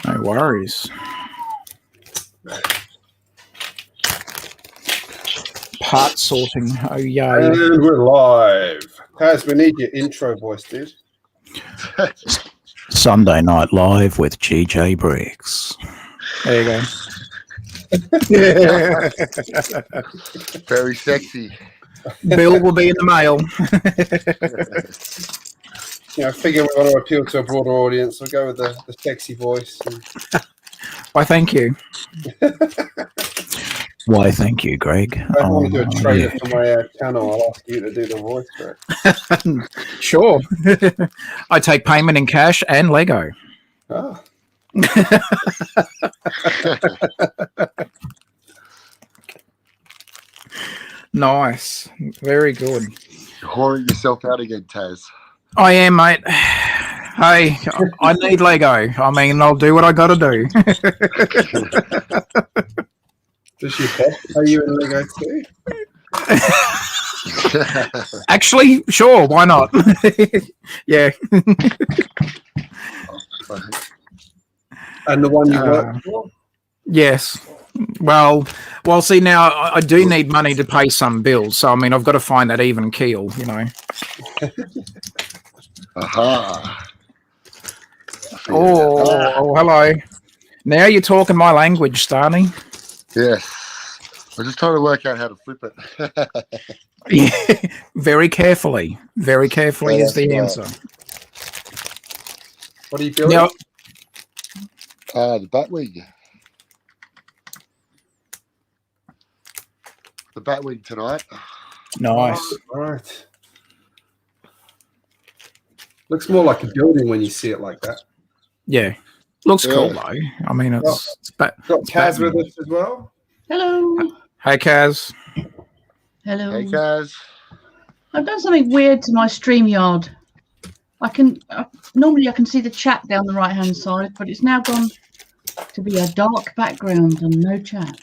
No worries. Part sorting. Oh, yay. And we're live. Kaz, we need your intro voice, dude. Sunday Night Live with GJ Briggs. There you go. Very sexy. Bill will be in the mail. I figure we want to appeal to a broader audience. We'll go with the sexy voice. Why, thank you. Why, thank you, Greg. If I want to do a trailer for my channel, I'll ask you to do the voice for it. Sure. I take payment in cash and Lego. Oh. Nice. Very good. You're whoring yourself out again, Taz. I am, mate. Hey, I need Lego. I mean, I'll do what I got to do. Does your boss pay you in Lego too? Actually, sure. Why not? Yeah. And the one you work for? Yes. Well, see, now I do need money to pay some bills. So, I mean, I've got to find that even keel, you know. Aha. Oh, hello. Now you're talking my language, Starny. Yes. I'm just trying to work out how to flip it. Yeah, very carefully. Very carefully is the answer. What are you building? Now, the Batwing. The Batwing tonight. Nice. Oh, right. Looks more like a building when you see it like that. Yeah. Looks cool, though. I mean, it's got Kaz with us as well. Hello. Hey, Kaz. Hello. Hey, Kaz. I've done something weird to my StreamYard. Normally I can see the chat down the right-hand side, but it's now gone to be a dark background and no chat.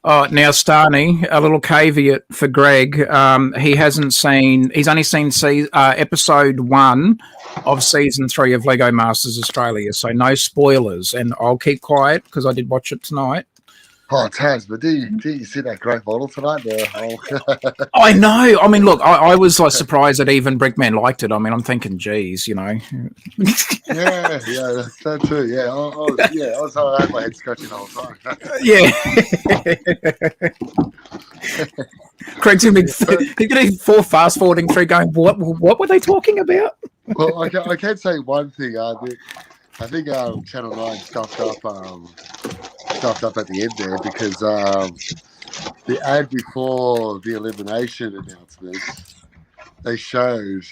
Oh, now, Starny, a little caveat for Greg. He's only seen episode 1 of season 3 of Lego Masters Australia, so no spoilers. And I'll keep quiet because I did watch it tonight. Oh, Taz, but did you see that great model tonight? I know. I mean, look, I was like surprised that even Brickman liked it. I mean, I'm thinking, geez, you know. yeah, that too. Yeah, I was had my head scratching the whole time. Yeah. Craig's gonna be for fast forwarding through, going, what were they talking about? Well, I can say one thing. I think Channel 9 stuffed up at the end there because the ad before the elimination announcement, they showed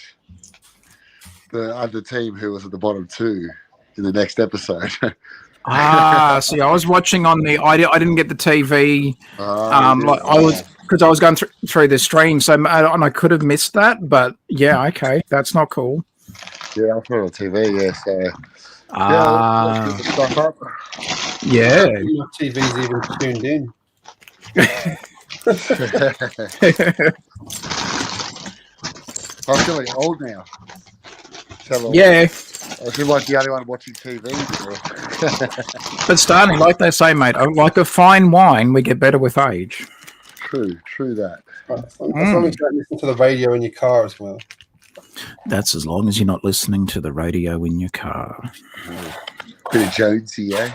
the other team who was at the bottom 2 in the next episode. See, I was watching on the. I didn't get the TV. Because I was going through the stream, so and I could have missed that. But yeah, okay, that's not cool. Yeah, I saw it on TV. Yeah, so. Let's get the stuff up. Yeah. Your TV's even tuned in. I'm feeling old now. Yeah. I feel like the only one watching TV. But Starny, like they say, mate, like a fine wine, we get better with age. True that. As long as you don't listen to the radio in your car as well. That's as long as you're not listening to the radio in your car. Bit of Jonesy, eh?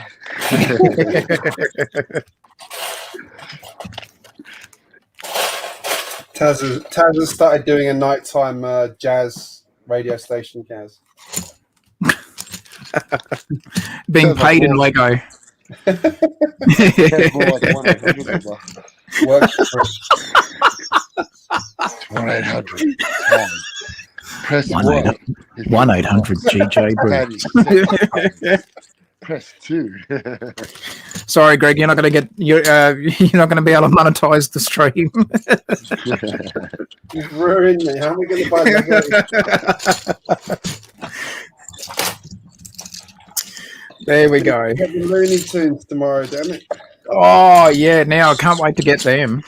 Taz has started doing a nighttime jazz radio station, Kaz. Being paid in Lego. Works for 1-800. Press 1-800 GJ Briggs. Press 2. Sorry, Greg, you're not going to get you're not going to be able to monetize the stream. You've ruined me. How am I going to buy that? There we go. Get the Looney Tunes tomorrow, damn it. Oh yeah, now I can't wait to get them.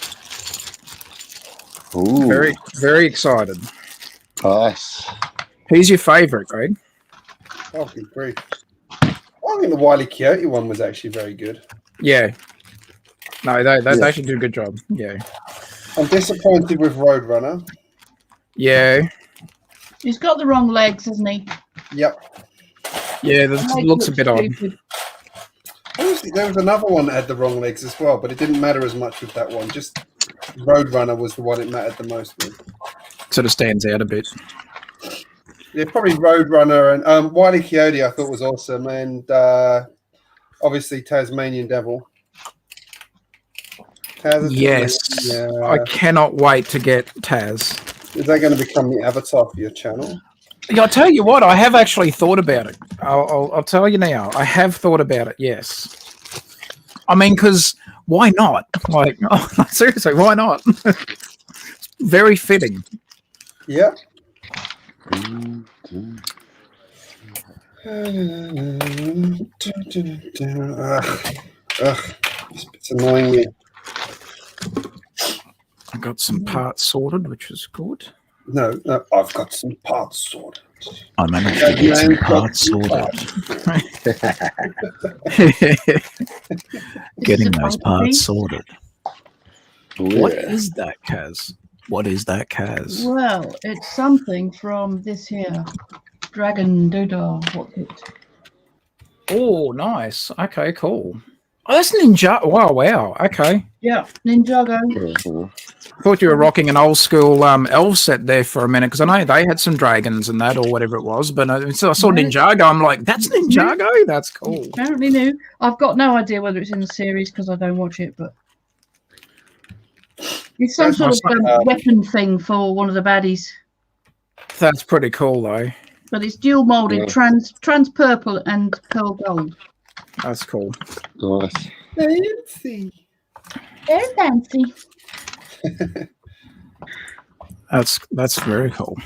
Ooh. Very, very excited. Nice. Who's your favourite, Greg? Oh, good grief. I think the Wile E. Coyote one was actually very good. Yeah. No, they should do a good job. Yeah. I'm disappointed with Roadrunner. Yeah. He's got the wrong legs, hasn't he? Yep. Yeah, this looks a bit odd. Honestly, there was another one that had the wrong legs as well, but it didn't matter as much with that one. Just Roadrunner was the one it mattered the most with. Sort of stands out a bit. Yeah, probably Roadrunner and Wile E. Coyote I thought was awesome, and obviously Tasmanian Devil. Yes. Yeah. I cannot wait to get Taz. Is that going to become the avatar for your channel? Yeah, I'll tell you what, I have actually thought about it. I'll tell you now. I have thought about it, yes. I mean, because why not? Like, seriously, why not? Very fitting. Yeah. It's annoying me. I got some parts sorted, which is good. No, I've got some parts sorted. I managed to get some parts sorted. Getting those parts sorted. What is that, Kaz? What is that, Kaz? Well, it's something from this here. Dragon Doodah. What's it? Oh, nice. Okay, cool. Oh, that's Ninja. Wow. Okay. Yeah, Ninjago. Thought you were rocking an old school elf set there for a minute, because I know they had some dragons and that, or whatever it was. But I saw Ninjago. I'm like, that's Ninjago. That's cool. Apparently new. I've got no idea whether it's in the series because I don't watch it, but it's some sort of weapon thing for one of the baddies. That's pretty cool, though. But it's dual molded, trans purple and pearl gold. That's cool. Nice. Fancy. Very fancy. That's very cool. I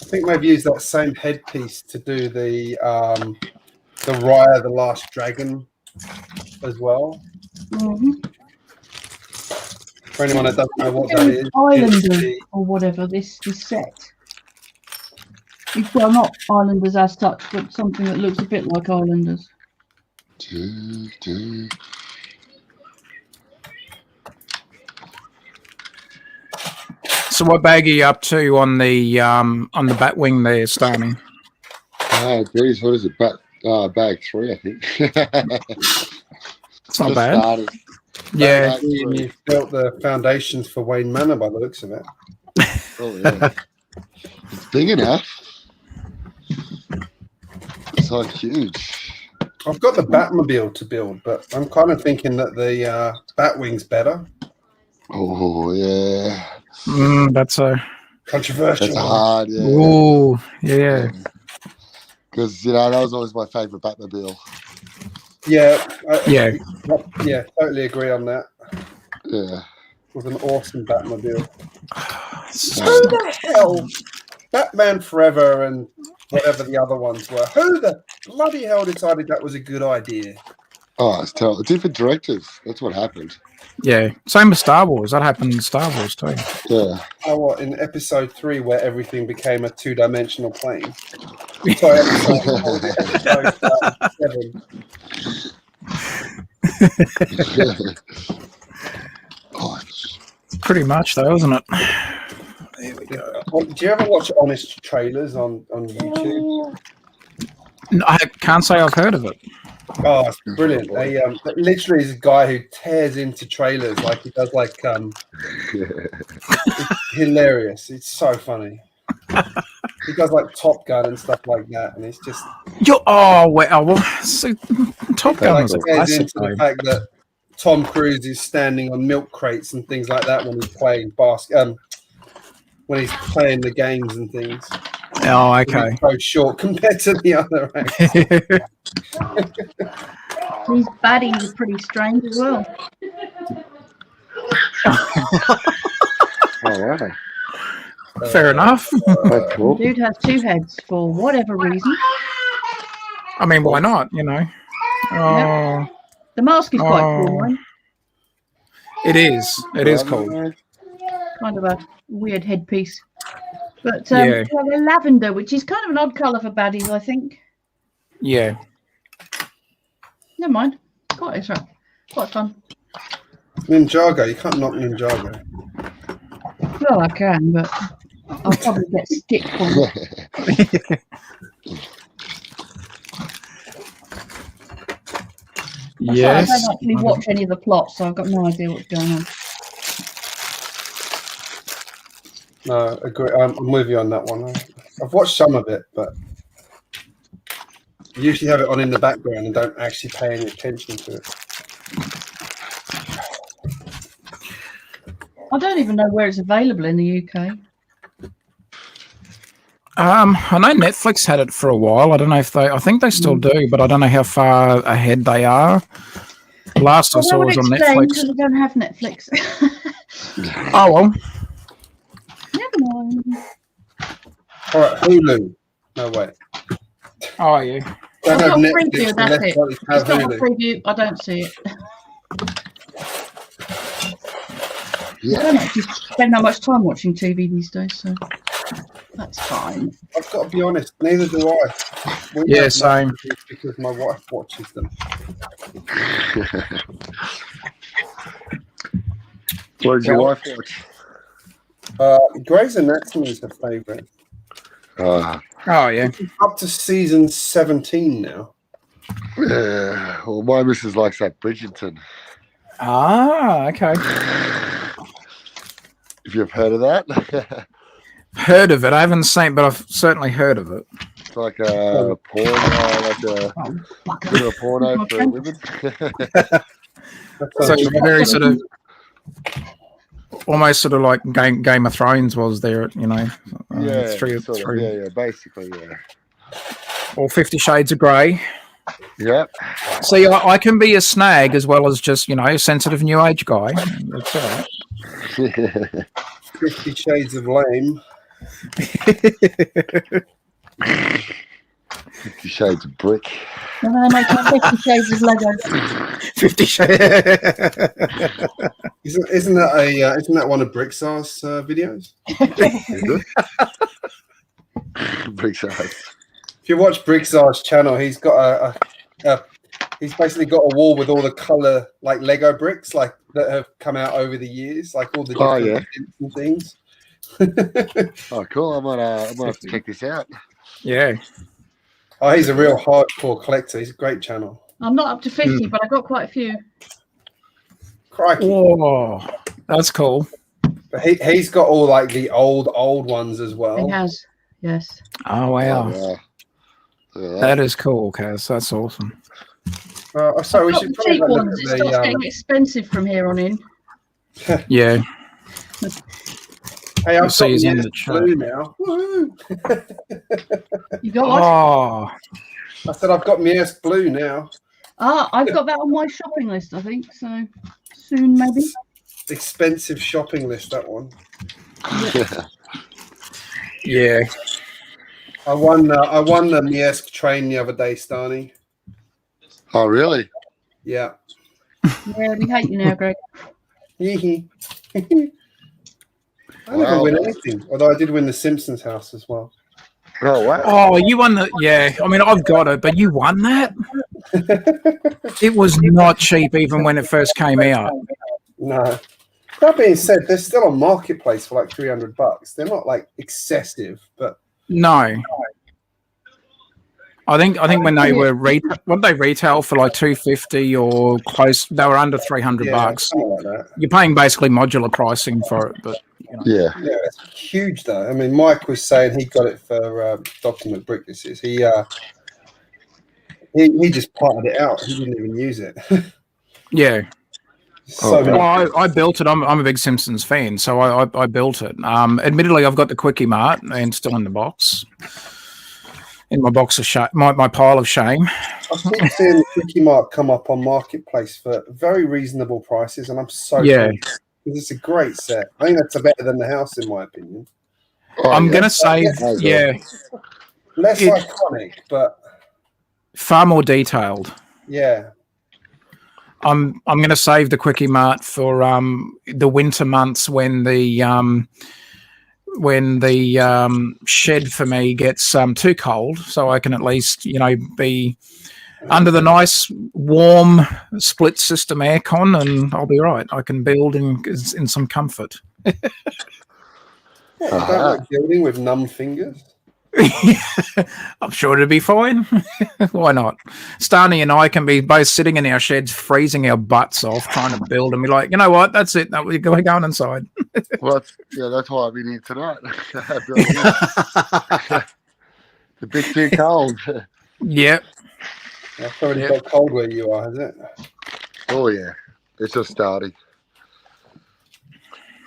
think they've used that same headpiece to do the Raya the Last Dragon as well. Mm-hmm. For anyone that doesn't know what that is, Islanders or whatever, this set. Well, not Islanders as such, but something that looks a bit like Islanders. So what bag are you up to on the Batwing there, Starmie? Oh, geez, what is it? Bag 3, I think. It's not bad. Started. Yeah. You built the foundations for Wayne Manor by the looks of it. Oh, yeah. It's big enough. It's so huge. I've got the Batmobile to build, but I'm kind of thinking that the Batwing's better. Oh, yeah. That's a Controversial. That's hard, yeah. Ooh, yeah. Because, that was always my favourite Batmobile. Yeah. Yeah. Yeah, totally agree on that. Yeah. It was an awesome Batmobile. So- Who the hell? Batman Forever and whatever the other ones were. Who the bloody hell decided that was a good idea? Oh, it's terrible. Different directors. That's what happened. Yeah. Same with Star Wars. That happened in Star Wars too. Yeah. Oh, what, in episode 3 where everything became a two-dimensional plane? Sorry, episode 7. Oh, Pretty much though, isn't it? There we go. Do you ever watch honest trailers on YouTube? No, I can't say I've heard of it. Oh, it's brilliant. They literally is a guy who tears into trailers like he does like it's hilarious. It's so funny. He does like Top Gun and stuff like that, and it's just Top Gun is a tears classic. into the fact that Tom Cruise is standing on milk crates and things like that when he's playing when he's playing the games and things. Oh, okay. He's so short compared to the other actors. These baddies are pretty strange as well. all right. Fair enough. That's cool. Dude has 2 heads for whatever reason. I mean, why not? You know. Oh, The mask is quite cool, right? it is. It is cool. Kind of a weird headpiece. But Yeah. they're lavender, which is kind of an odd colour for baddies, I think. Yeah. Never mind. Quite it's right. Quite fun. Ninjago, you can't knock Ninjago. Well, I can, but I'll probably get stick for it. Yes. I don't actually watch any of the plots, so I've got no idea what's going on. No, agree. I'm with you on that one. I've watched some of it, but I usually have it on in the background and don't actually pay any attention to it. I don't even know where it's available in the UK. I know Netflix had it for a while. I don't know if I think they still do, but I don't know how far ahead they are. The last I saw was on Netflix. Because I don't have Netflix. Oh, well. Never mind. All right, Hulu. No, wait. Oh, yeah. Don't I've have got Netflix preview, that's unless it. you have It's got a Hulu. preview. I don't see it. Yeah. I don't actually spend that much time watching TV these days, so that's fine. I've got to be honest, neither do I. We Yeah, have same. Netflix because my wife watches them. What did your wife watch? Grey's Anatomy is her favourite. Oh, Yeah. Up to season 17 now. yeah. Well, my missus likes that Bridgerton. Ah, okay. If you've heard of that. Heard of it. I haven't seen, but I've certainly heard of it. It's like a porno, like a bit of a porno for women. So it's very sort of, almost sort of like Game of Thrones was there, you know. Yeah, it's three, sort of, three, yeah, basically, yeah. or 50 Shades of Grey. Yep. See, I can be a snag as well as just, you know, a sensitive new age guy. That's all right. 50 Shades of Lame. 50 Shades of Brick. And then I make 50 Shades of Lego. 50 Shades. Isn't that one of Brickstar's videos? Brickstar's. If you watch Brickstar's channel, he's got he's basically got a wall with all the color like Lego bricks like that have come out over the years, like all the different tints and things. Oh, cool! I might have to check this out. Yeah. Oh, he's a real hardcore collector. He's a great channel. I'm not up to 50, but I've got quite a few. Crikey! Oh, that's cool. But he's got all like the old ones as well. He has, yes. Oh wow, Oh, yeah. that is cool, Kaz. That's awesome. So we Got should the probably cheap have a look ones. It at starts the. getting expensive from here on in. Yeah. Hey, I've see got he's in the the chat. blue now. Woo! You got what? Oh, I said I've got Mier's blue now. I've got that on my shopping list, I think. So soon, maybe. Expensive shopping list, that one. yeah. I won the Miersk train the other day, Stani. Oh, really? Yeah. Yeah, we hate you now, Greg. I never win anything, although I did win the Simpsons house as well. Oh, wow. Oh, you won the. Yeah. I mean, I've got it, but you won that. It was not cheap even when it first came out. No. That being said, they're still on marketplace for like $300. They're not like excessive, but No. I think when they were what they retail for like $250 or close, they were under $300. Something like that. You're paying basically modular pricing for it, but you know. Yeah. Yeah, it's huge though. I mean, Mike was saying he got it for Document Brick. This is he just parted it out. He didn't even use it. Yeah. So many- Well, I built it. I'm a big Simpsons fan, so I built it. Admittedly, I've got the Quickie Mart and still in the box. In my box of shame, my pile of shame. I keep seeing the Quickie Mart come up on marketplace for very reasonable prices, and I'm so Yeah. because it's a great set. I think that's better than the house, in my opinion. Oh, I'm yeah. gonna save, yeah, Less It- iconic, but far more detailed. yeah. I'm gonna save the Quickie Mart for the winter months when the when the shed for me gets too cold, so I can at least, be under the nice warm split system aircon, and I'll be right. I can build in some comfort. What, you don't like building with numb fingers? I'm sure it'll be fine. Why not? Starny and I can be both sitting in our sheds, freezing our butts off, trying to build, and be like, you know what? That's it. No, we're going inside. Well, that's why I've been here tonight. It's a bit too cold. Yep. It's already got cold where you are, has it? Oh yeah, it's just starting.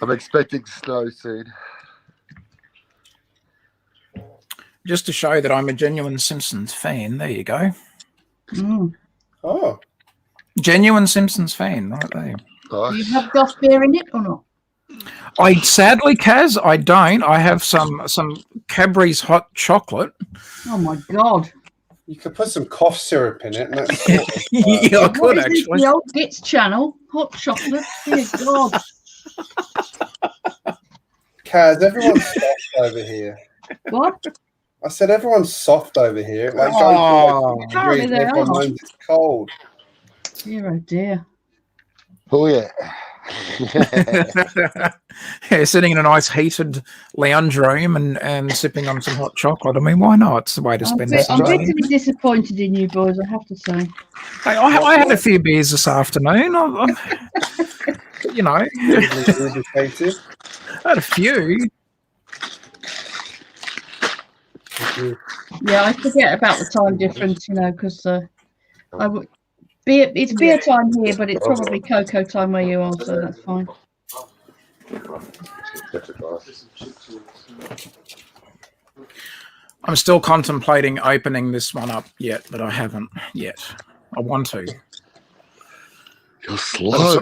I'm expecting snow soon. Just to show that I'm a genuine Simpsons fan. There you go. Mm. Oh. Genuine Simpsons fan, right there. Nice. Do you have Goth beer in it or not? I sadly, Kaz, I don't. I have some Cadbury's hot chocolate. Oh my god! You could put some cough syrup in it. And that's Yeah, I What could is this, actually. the old Gits channel, hot chocolate. Dear God! Kaz, everyone's soft over here. What? I said everyone's soft over here. Like, Apparently they everyone are. knows it's cold. Dear, oh dear. Oh yeah. Yeah, sitting in a nice heated lounge room and sipping on some hot chocolate. I mean, why not? It's the way to spend it. I'm bitterly disappointed in you boys, I have to say. Hey, I had a few beers this afternoon. Irritated. I had a few. Yeah, I forget about the time difference, because it's beer time here, but it's probably cocoa time where you are, so that's fine. I'm still contemplating opening this one up yet, but I haven't yet. I want to. You're slow.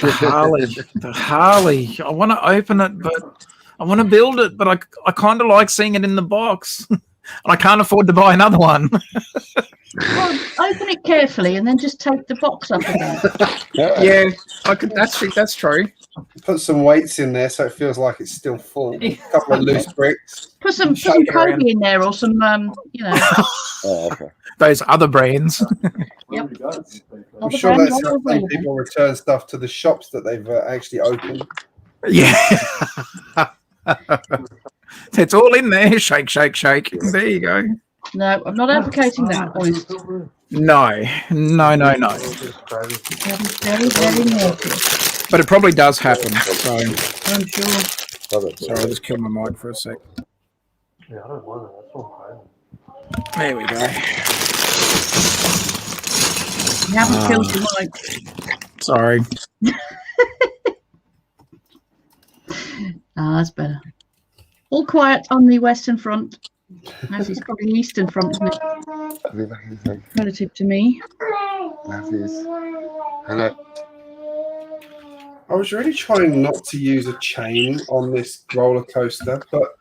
The Harley. I want to open it, but I want to build it, but I kind of like seeing it in the box. And I can't afford to buy another one. Well, open it carefully and then just take the box up again. Yeah, I could. That's true. Put some weights in there so it feels like it's still full. A couple of loose bricks. Put some Shake it around. Kobe in there or some, Oh, okay. Those other brands. Yep. I'm sure that's how some people return stuff to the shops that they've actually opened. Yeah. It's all in there. Shake, shake, shake. There you go. No, I'm not advocating that, honest. No. Very, very naughty. But it probably does happen. So I'm sure. sorry, I'll just kill my mic for a sec. Yeah, I don't want it. That's so high. There we go. You haven't killed your mic. Sorry. That's better. All quiet on the western front. As it's probably the eastern front, isn't it? Relative to me. Hello. I was really trying not to use a chain on this roller coaster, but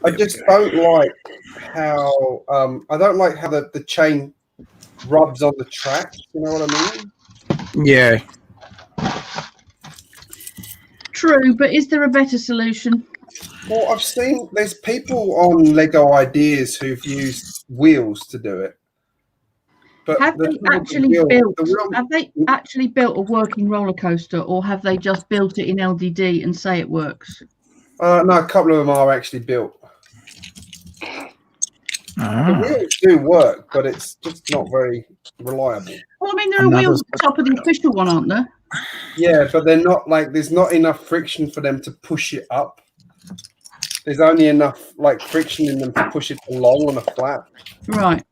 I just don't like how the chain rubs on the track. You know what I mean? Yeah. True, but is there a better solution? Well, I've seen there's people on Lego Ideas who've used wheels to do it. But Have they actually built a working roller coaster, or have they just built it in LDD and say it works? No, a couple of them are actually built. The wheels do work, but it's just not very reliable. Well, I mean, there are wheels at the top of the official one, aren't there? Yeah, but they're not there's not enough friction for them to push it up. There's only enough friction in them to push it along on a flat. Right.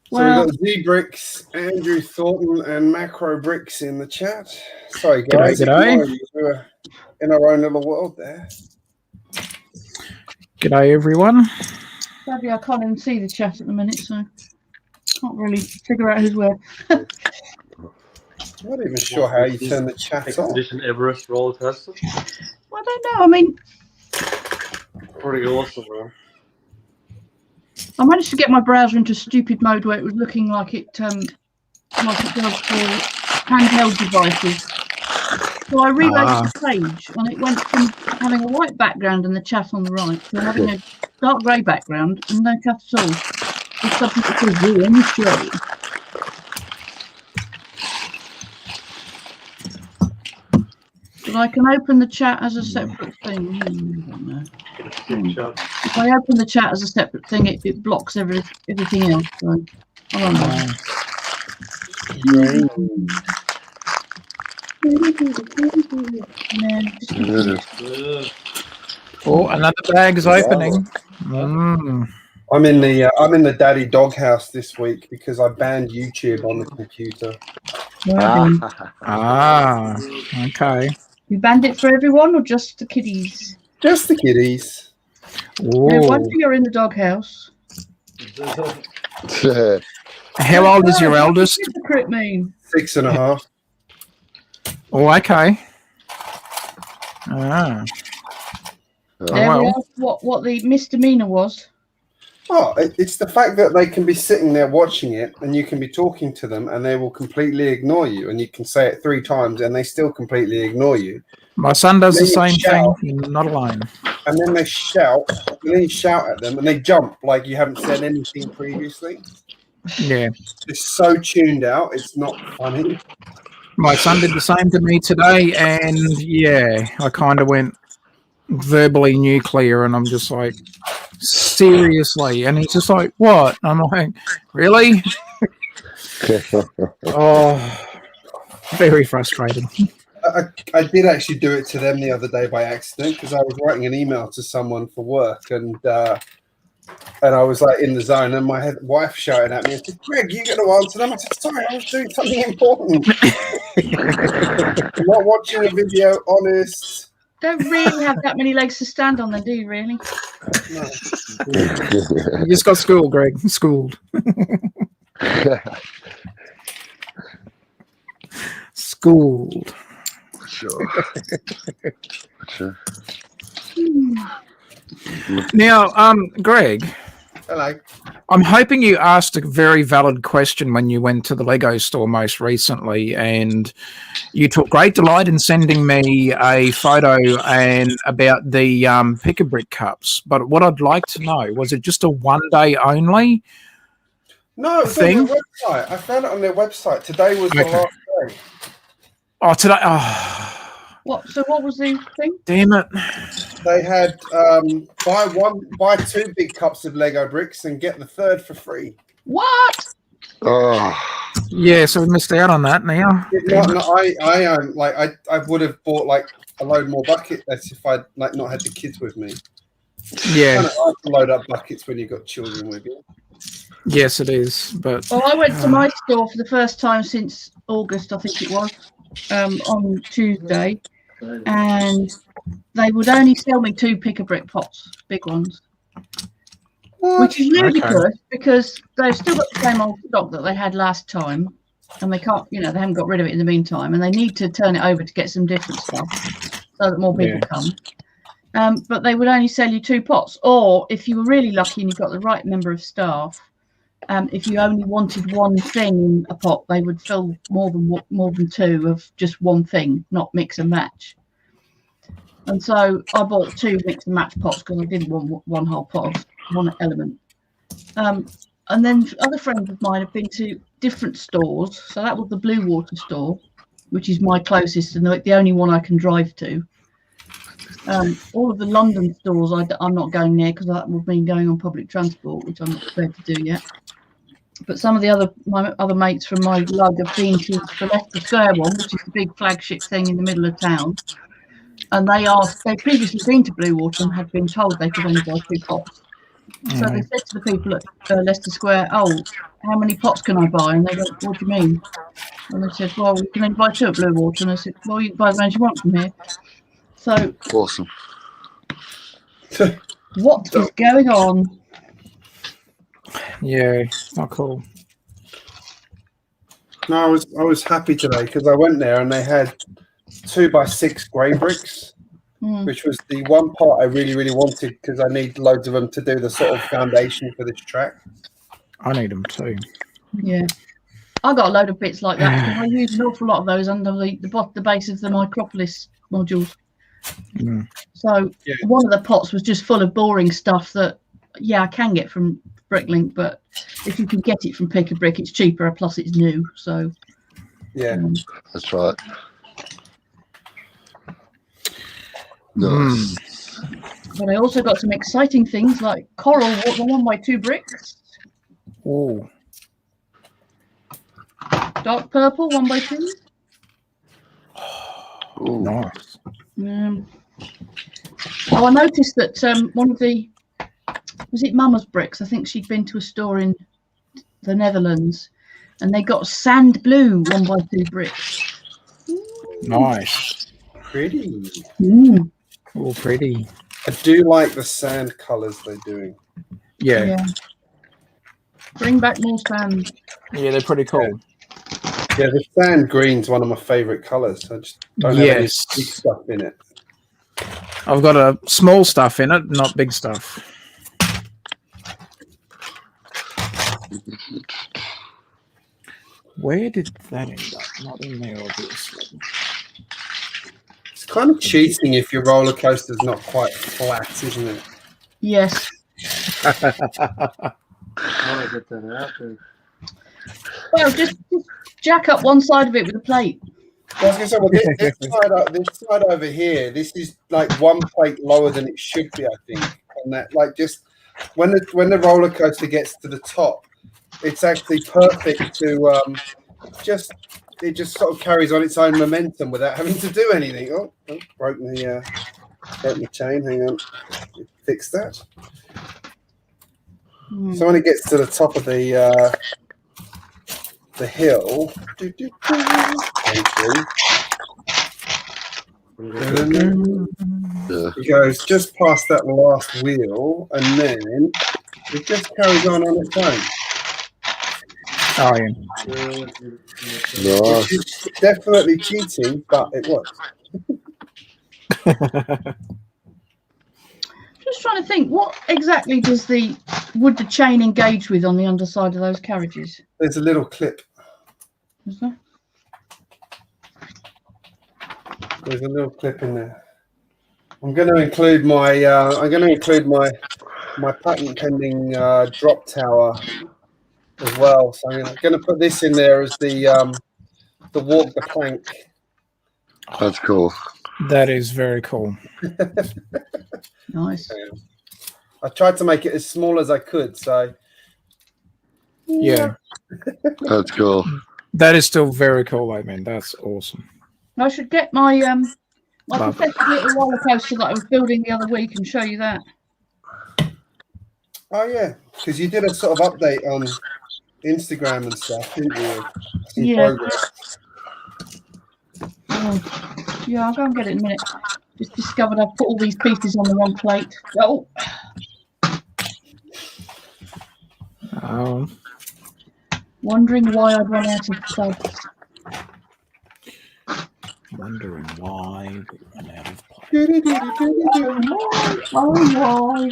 So we've got Z-Bricks, Andrew Thornton, and Macro Bricks in the chat. Sorry, guys. G'day. We're in our own little world there. G'day, everyone. Sadly, I can't even see the chat at the minute, so I can't really figure out who's where. I'm not even sure how you turn the chat on. Expedition Everest roller coaster. I don't know. I mean, Pretty awesome, bro. I managed to get my browser into stupid mode where it was looking like it does for handheld devices. So I reloaded the page, and it went from having a white background and the chat on the right to having a dark grey background and no chat at all. With something that says "you in the show." But I can open the chat as a separate thing. I don't know. If I open the chat as a separate thing, it blocks everything else. So I don't know. Oh, another bag is opening. I'm in the daddy doghouse this week because I banned YouTube on the computer. Okay. You banned it for everyone or just the kiddies? Just the kiddies. No wonder you're in the doghouse. How old is your eldest? What does hypocrite mean? 6.5. Oh, okay. There we are. What the misdemeanor was? Oh, it's the fact that they can be sitting there watching it and you can be talking to them and they will completely ignore you, and you can say it 3 times and they still completely ignore you. My son does the same thing. You're not alone. And then they shout, and then you shout at them and they jump like you haven't said anything previously. Yeah. It's so tuned out, it's not funny. My son did the same to me today, and yeah, I kind of went verbally nuclear, and I'm just like, seriously? And he's just like, what? And I'm like, really? Oh, very frustrating. I did actually do it to them the other day by accident because I was writing an email to someone for work, and I was like in the zone, and my wife shouted at me and said, "Greg, you going to answer them?" I said, "Sorry, I was doing something important." I'm not watching a video, honest. Don't really have that many legs to stand on, then, do you? Really? No. You just got schooled, Greg. Schooled. Schooled. Sure. Now, Greg. Hello. I'm hoping you asked a very valid question when you went to the Lego store most recently, and you took great delight in sending me a photo and about the pick-a-brick cups. But what I'd like to know, was it just a one-day only? No, it's thing? on their website. I found it on their website. Today was the last day. Oh, today. Oh, What? So what was the thing? damn it. They had buy 2 big cups of Lego bricks and get the 3rd for free. What? Oh, Yeah, so we missed out on that now. I would have bought like a load more buckets if I'd like not had the kids with me. Yeah. It's kind of hard to load up buckets when you've got children with you. Yes, it is. But Well, I went to my store for the first time since August, I think it was, on Tuesday, and they would only sell me 2 pick-a-brick pots, big ones, which is ludicrous because they've still got the same old stock that they had last time, and they can't, they haven't got rid of it in the meantime, and they need to turn it over to get some different stuff so that more people come. But they would only sell you 2 pots, or if you were really lucky and you got the right member of staff, if you only wanted one thing in a pot, they would fill more than 2 of just one thing, not mix and match. And so I bought 2 mix and match pots because I didn't want one whole pot of one element. And then other friends of mine have been to different stores. So that was the Blue Water store, which is my closest and the only one I can drive to. All of the London stores I'm not going near because that would mean going on public transport, which I'm not prepared to do yet. But some of my other mates from my lug have been to the Leicester Square one, which is the big flagship thing in the middle of town. And they'd previously been to Blue Water and had been told they could only buy 2 pots. So they said to the people at Leicester Square, "Oh, how many pots can I buy?" And they went, "What do you mean?" And they said, "Well, we can only buy 2 at Blue Water." And I said, "Well, you can buy as many as you want from here." So awesome. what is going on? yeah, not cool. No, I was happy today because I went there and they had 2x6 grey bricks, which was the one part I really, really wanted because I need loads of them to do the sort of foundation for this track. I need them too. Yeah. I got a load of bits like that because I use an awful lot of those under the base of the Micropolis modules. Mm. So one of the pots was just full of boring stuff that, I can get from Bricklink, but if you can get it from Pick a Brick, it's cheaper. Plus, it's new. So that's right. Nice. But I also got some exciting things like Coral Water 1x2 bricks. Oh, Dark Purple 1x2. nice. I noticed that one of was it Mama's Bricks? I think she'd been to a store in the Netherlands, and they got sand blue 1x2 bricks. Nice. Pretty. Oh, pretty. I do like the sand colours they're doing. Yeah. Bring back more sand. Yeah, they're pretty cool. Yeah, the sand green's one of my favourite colours. I just don't have any big stuff in it. I've got a small stuff in it, not big stuff. Where did that end up? Not in there, obviously. It's kind of cheating if your roller coaster's not quite flat, isn't it? Yes. How do I get that out there? Well, just jack up one side of it with a plate. I was going to say, well, this side over here, this is like one plate lower than it should be, I think. And that, like, just when the roller coaster gets to the top, it's actually perfect to it just sort of carries on its own momentum without having to do anything. Oh, broken the chain. Hang on, fix that. So when it gets to the top of the hill, it goes just past that last wheel, and then it just carries on its own. Oh, yeah. Nice. It's definitely cheating, but it works. Just trying to think, what exactly would the chain engage with on the underside of those carriages? There's a little clip. Is there? There's a little clip in there. I'm going to include my my patent pending drop tower as well. So I'm going to put this in there as the walk the plank. That's cool. That is very cool. Nice. I tried to make it as small as I could. So Yeah. That's cool. That is still very cool, I mean. That's awesome. I should get my my pathetic little roller coaster that I was building the other week and show you that. Oh yeah, because you did a sort of update on Instagram and stuff, didn't you? Yeah. Yeah, I'll go and get it in a minute. Just discovered I've put all these pieces on the wrong plate. Oh. Wondering why I'd run out of subs. Wondering why we ran out of Why?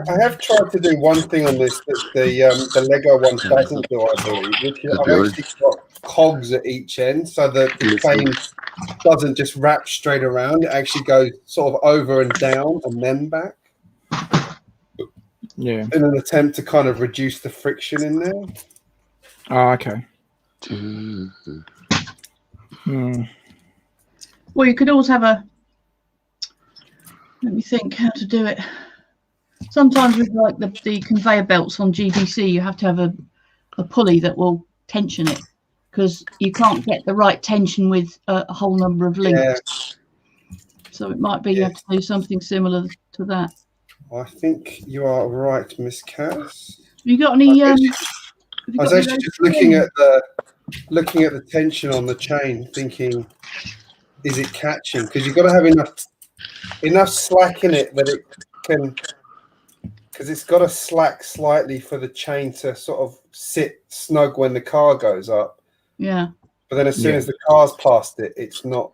I have tried to do one thing on this that the Lego one doesn't do, I believe, which is I've actually got cogs at each end so that the chain doesn't just wrap straight around. It actually goes sort of over and down and then back. Yeah. In an attempt to kind of reduce the friction in there. Oh, okay. Well, you could always have a... Let me think how to do it. Sometimes with like the conveyor belts on GDC, you have to have a pulley that will tension it because you can't get the right tension with a whole number of links. Yeah. So it might be you have to do something similar to that. I think you are right, Miss Cass. You got any? I was actually just looking at the tension on the chain, thinking, is it catching? Because you've got to have enough slack in it that it can, because it's got to slack slightly for the chain to sort of sit snug when the car goes up. Yeah. But then as soon as the car's past it, it's not.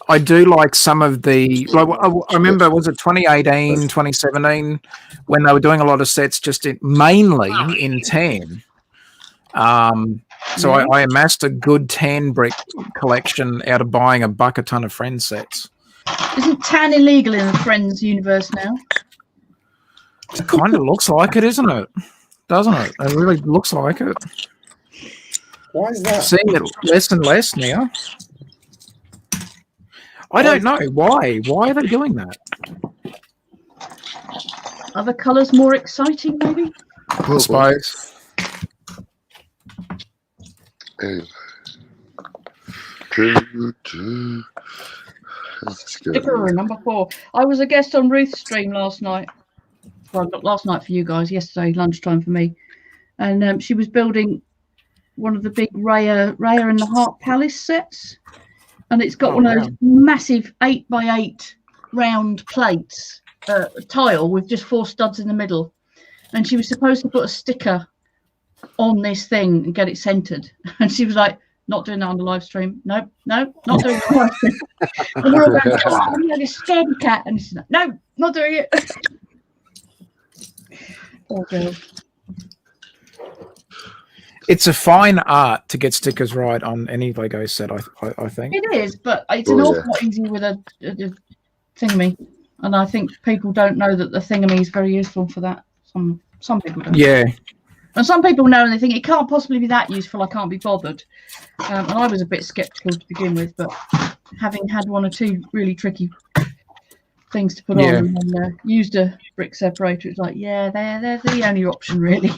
I do like some of the. Like, I remember, was it 2018, 2017, when they were doing a lot of sets just mainly in tan. So I amassed a good tan brick collection out of buying a bucket ton of Friends sets. Isn't tan illegal in the Friends universe now? It kind of looks like it, isn't it? Doesn't it? It really looks like it. Why is that? Seeing it less and less now. I don't know why. Why are they doing that? Are the colours more exciting, maybe? I suppose. Anyway. Sticker number 4. I was a guest on Ruth's stream last night. Well, not last night for you guys. Yesterday lunchtime for me, and she was building one of the big Raya and the Heart Palace sets, and it's got one of those massive 8x8 round plates, tile with just 4 studs in the middle, and she was supposed to put a sticker on this thing and get it centered, and she was like, not doing that on the live stream. Nope, not doing it on the live stream. And we're all going, come on, you just scaredy cat, and she's like, no, not doing it. Poor girl. It's a fine art to get stickers right on any Lego set, I think. It is, but it's an awful lot easier with a thingammy. And I think people don't know that the thingammy is very useful for that. Some people don't. Yeah. And some people know and they think it can't possibly be that useful, I can't be bothered. And I was a bit sceptical to begin with, but having had 1 or 2 really tricky things to put on and used a brick separator, it's like, yeah, they're the only option, really.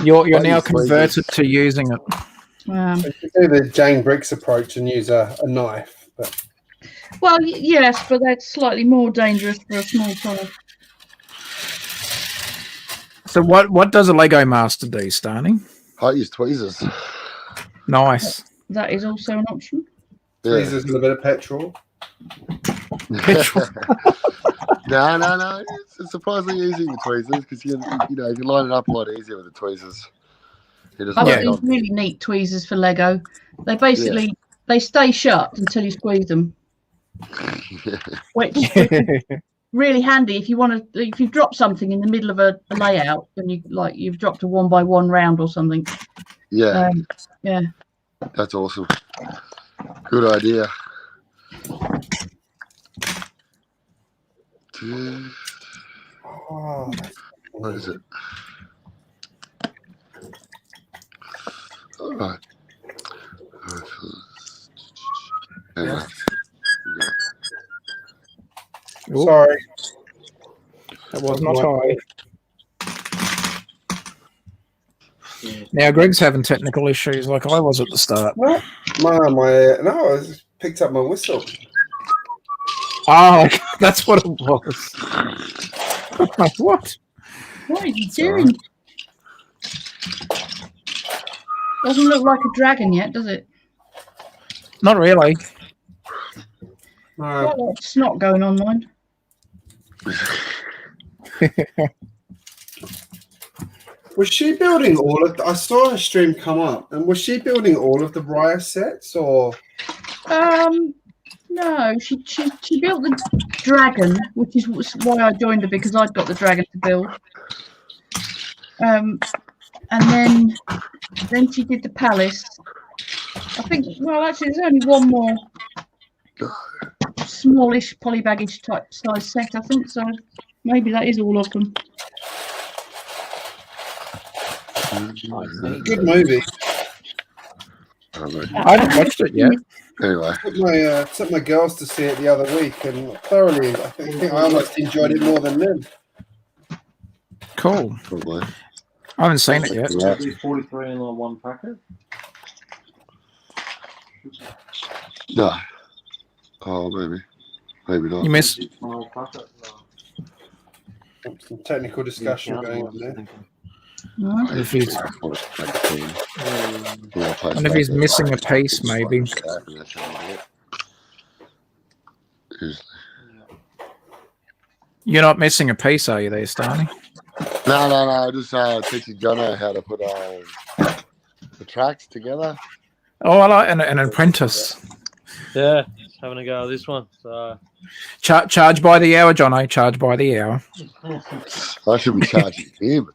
You're now converted to using it. You could do the Jane Briggs approach and use a knife. But... Well, yes, but that's slightly more dangerous for a small child. So what does a Lego Master do, Starny? I use tweezers. Nice. That is also an option. Tweezers and a bit of petrol. Petrol. No. It's surprisingly easy with tweezers because you know you can line it up a lot easier with the tweezers. I've got these really neat tweezers for Lego. They basically they stay shut until you squeeze them, which is really handy if you want to. If you drop something in the middle of a layout and you've dropped a 1x1 round or something. Yeah. Yeah. That's awesome. Good idea. Oh, what is it? All right. Anyway. sorry. That was not high. Now Greg's having technical issues like I was at the start. What? I just picked up my whistle. Oh, that's what it was. What? What are you doing? Doesn't look like a dragon yet, does it? Not really. No. Got snot going on mine. Was she building all of? I saw her stream come up, and was she building all of the Raya sets, or? No, she built the dragon, which is why I joined her, because I'd got the dragon to build. And then she did the palace. I think. Well, actually, there's only one more smallish polybaggish type size set. I think so. Maybe that is all of them. Good movie. I haven't watched it yet. Anyway, took my girls to see it the other week, and thoroughly, I think I almost enjoyed it more than them. Cool. probably. I haven't seen it yet. Yeah. 43 in one packet. No. Oh, maybe not. You missed. Small packet. Some technical discussion going on there. No. If he's missing a piece, maybe. You're not missing a piece, are you, there, Starny? No. Just teaching Jono how to put the tracks together. Oh, I like an apprentice. Yeah, just having a go at this one. So Charge by the hour, Jono. Charge by the hour. I should be charging him.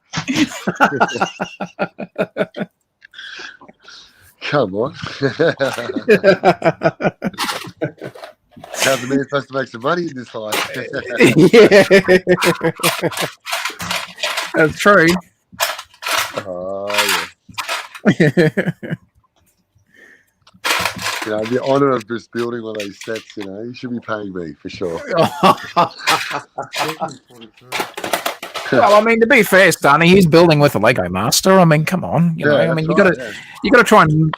Come on. How's the man supposed to make some money in this life? Yeah. That's true. Oh, yeah. You know, the honour of just building one of these sets, you know, you should be paying me for sure. Well, I mean, to be fair, Stunny, he's building with a Lego Master. I mean, come on, you know. I mean, you got to try and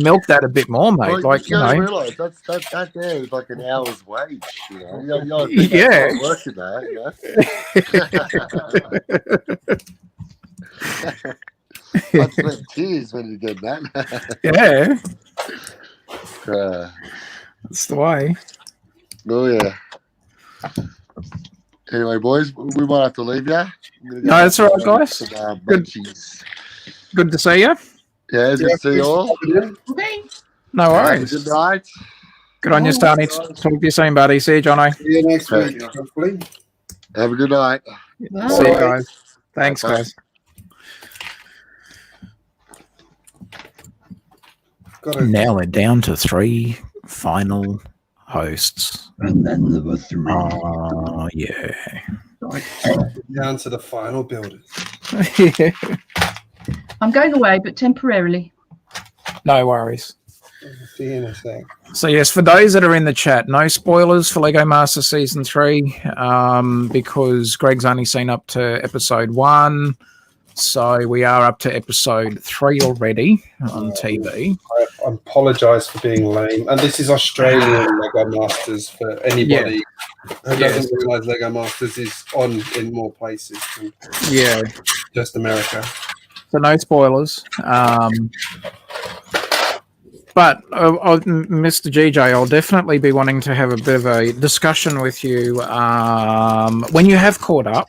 milk that a bit more, mate. Well, like, you know, realise that there is like an hour's wage. You know, yeah, working that. You know? I'd sweat tears when you get that. Yeah, that's the way. Oh yeah. Anyway, boys, we might have to leave you. No, that's all right, guys. Good to see you. Yeah, it's good to see you all. Okay. No worries. Good night. Good on you, Stunny. Talk to you soon, buddy. See you, Jono. See you next week, hopefully. Have a good night. Bye. See you guys. Thanks, Bye. guys. Now we're down to 3 final hosts. And then there were 3. Oh, yeah. Down to the final builders. I'm going away, but temporarily. No worries. See you in a sec. So, yes, for those that are in the chat, no spoilers for Lego Master Season 3 because Greg's only seen up to episode 1. So we are up to episode 3 already on TV. I apologise for being lame. And this is Australian Lego Masters for anybody who doesn't realise Lego Masters is on in more places than just America. So no spoilers. But Mr. GJ, I'll definitely be wanting to have a bit of a discussion with you when you have caught up.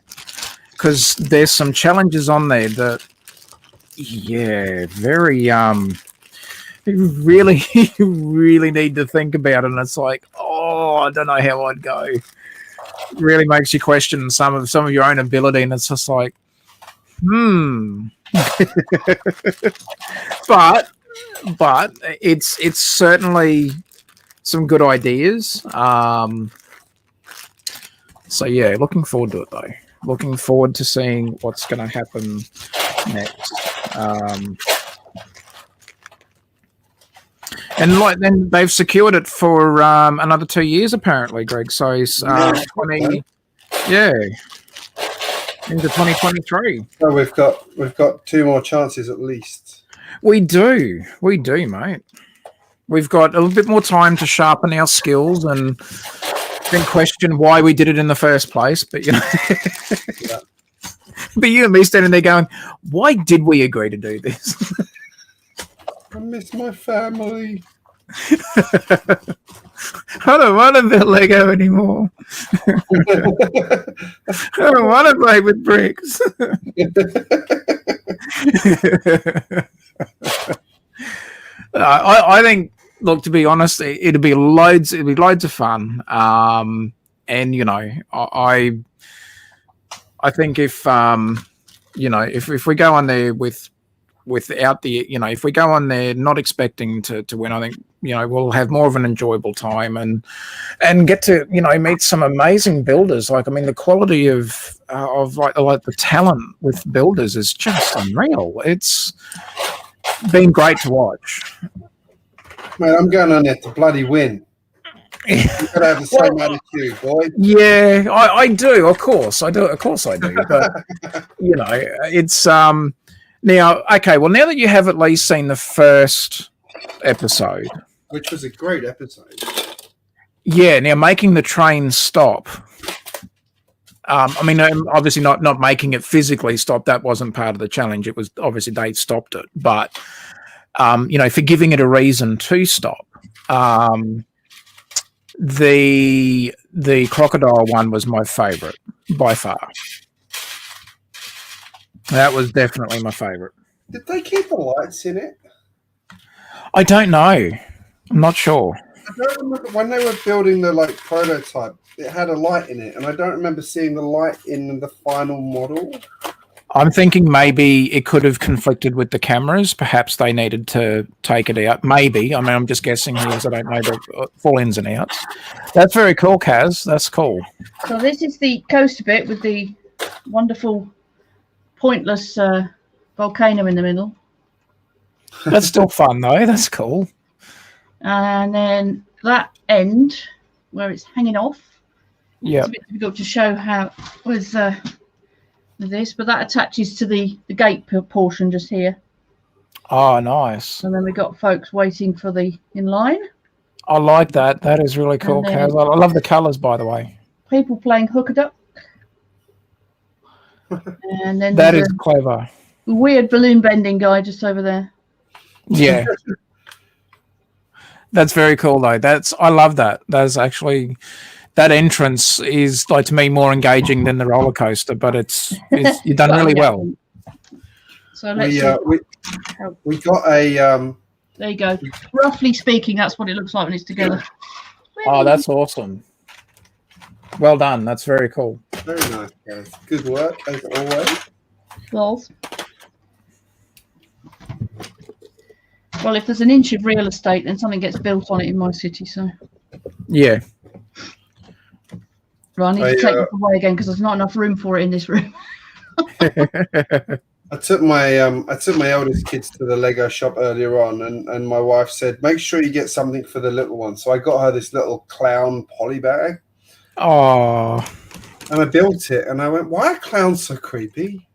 Because there's some challenges on there that, very, you really need to think about. And it's like, I don't know how I'd go. It really makes you question some of your own ability. And it's just like, but it's certainly some good ideas. So, yeah, looking forward to it, though. Looking forward to seeing what's going to happen next. And then they've secured it for another 2 years, apparently, Greg. So, into 2023. So we've got 2 more chances at least. We do, mate. We've got a little bit more time to sharpen our skills and then question why we did it in the first place, but but you and me standing there going, why did we agree to do this? I miss my family. I don't want to build Lego anymore. I don't want to play with bricks. I think, look, to be honest, it'd be loads of fun. And I think if if we go on there without the if we go on there not expecting to win, I think we'll have more of an enjoyable time and get to meet some amazing builders. Like, I mean, the quality of like the talent with builders is just unreal. It's been great to watch. Man, I'm going on there to bloody win. You've got to have the same attitude, boy. Yeah, I do. Of course I do. But it's now okay. Well, now that you have at least seen the first episode, which was a great episode. Yeah. Now making the train stop. I mean, obviously not making it physically stop. That wasn't part of the challenge. It was obviously they stopped it, but for giving it a reason to stop. The crocodile one was my favorite by far. That was definitely my favorite. Did they keep the lights in it? I don't know. I'm not sure. I don't remember when they were building the like prototype. It had a light in it, and I don't remember seeing the light in the final model. I'm thinking maybe it could have conflicted with the cameras. Perhaps they needed to take it out. Maybe. I mean, I'm just guessing here because I don't know the full ins and outs. That's very cool, Kaz. That's cool. So this is the coaster bit with the wonderful, pointless volcano in the middle. That's still fun, though. That's cool. And then that end, where it's hanging off. Yeah. It's a bit difficult to show how with this, but that attaches to the gate portion just here. Oh, nice. And then we got folks waiting for the in line. I like that. That is really cool, And then- Kaz. I love the colours, by the way. People playing hook-a-duck. And then That there's is clever. a weird balloon bending guy just over there. Yeah. That's very cool, though. I love that. That's actually, that entrance is, like, to me, more engaging than the roller coaster, but you've done really well. So let's see. We got a There you go. Roughly speaking, that's what it looks like when it's together. Oh, that's awesome. Well done. That's very cool. very nice, guys. Good work as always. Well, if there's an inch of real estate, then something gets built on it in my city. So, Yeah. right, I need to take this away again because there's not enough room for it in this room. I took my eldest kids to the Lego shop earlier on, and my wife said, make sure you get something for the little one. So I got her this little clown poly bag. Oh. And I built it, and I went, why are clowns so creepy?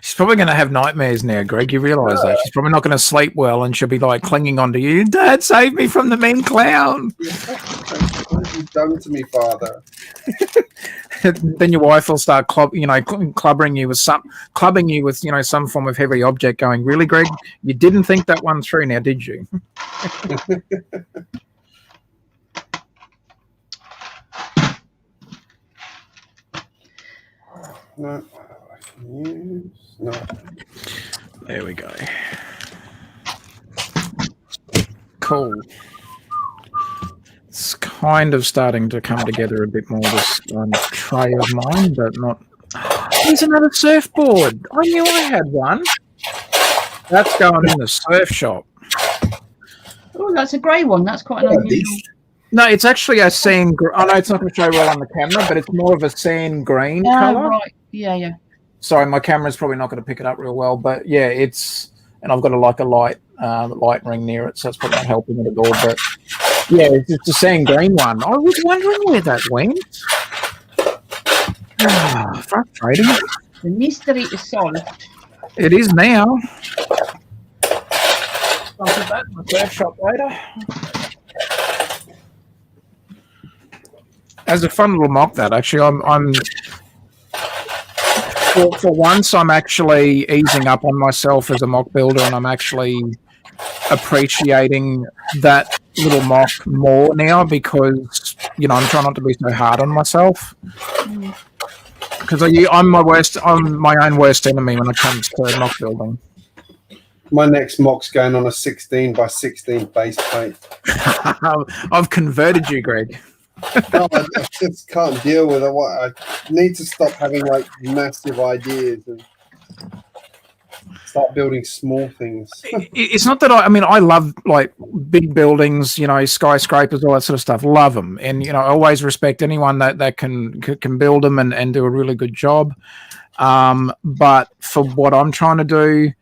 She's probably going to have nightmares now, Greg. You realise that? She's probably not going to sleep well, and she'll be like clinging onto you. Dad, save me from the mean clown. What have you done to me, Father? Then your wife will start clubbing you with some form of heavy object. Going, really, Greg? You didn't think that one through, now did you? No, I can use. No. There we go. Cool. It's kind of starting to come together a bit more, this tray of mine, but not... There's another surfboard. I knew I had one. That's going in the surf shop. Oh, that's a grey one. That's quite an unusual. No, it's actually a sand... I know it's not going to show well on the camera, but it's more of a sand green colour. Right. Yeah. Sorry, my camera's probably not going to pick it up real well, but yeah, it's... And I've got a light ring near it, so it's probably not helping it at all, but... Yeah, it's a sand green one. I was wondering where that went. Frustrating. The mystery is solved. It is now. I'll put that in the surf shop later. As a fun little mock, that actually, I'm for once, I'm actually easing up on myself as a mock builder, and I'm actually appreciating that little mock more now because I'm trying not to be so hard on myself because I'm my own worst enemy when it comes to mock building. My next mock's going on a 16 by 16 base plate. I've converted you, Greg. No, I just can't deal with it. I need to stop having like massive ideas and start building small things. It's not that I love like big buildings, skyscrapers, all that sort of stuff. Love them, and I always respect anyone that can build them and do a really good job. But for what I'm trying to do,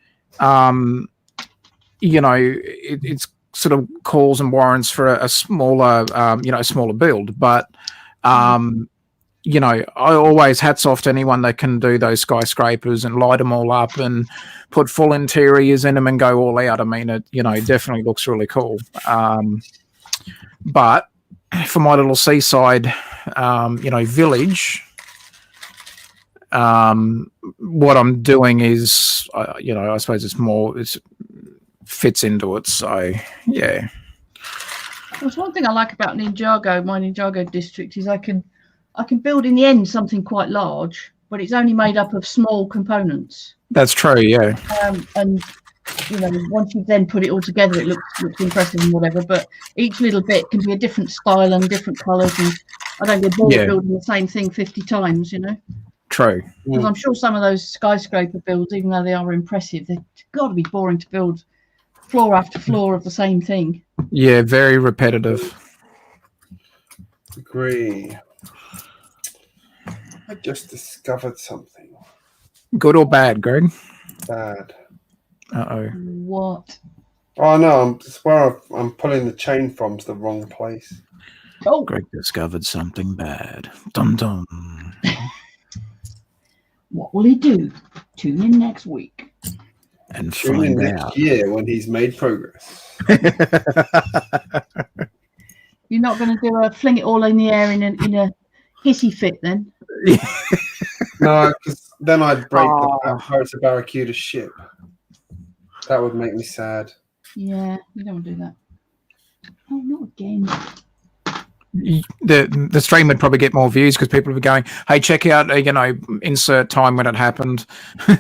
it's sort of calls and warrants for a smaller, smaller build. But I always hats off to anyone that can do those skyscrapers and light them all up and put full interiors in them and go all out. I mean, it definitely looks really cool. But for my little seaside, village, what I'm doing is, I suppose it fits into it. So, yeah. There's one thing I like about Ninjago, my Ninjago district, is I can build in the end something quite large, but it's only made up of small components. That's true, yeah. And once you then put it all together, it looks impressive and whatever. But each little bit can be a different style and different colours, and I don't get bored building the same thing 50 times, True. Because I'm sure some of those skyscraper builds, even though they are impressive, they've got to be boring to build floor after floor of the same thing. Yeah, very repetitive. Agree. I just discovered something. Good or bad, Greg? Bad. Uh-oh. What? Oh no, it's where I'm pulling the chain from to the wrong place. Oh, Greg discovered something bad. Dum dum. what will he do? Tune in next week. And Tune in find next out. year when he's made progress. You're not going to do a fling it all in the air in a hissy fit then? No, because then I'd break the Pirates of Barracuda ship. That would make me sad. Yeah, you don't want to do that. Oh, not again. The stream would probably get more views because people would be going, hey, check out, insert time when it happened.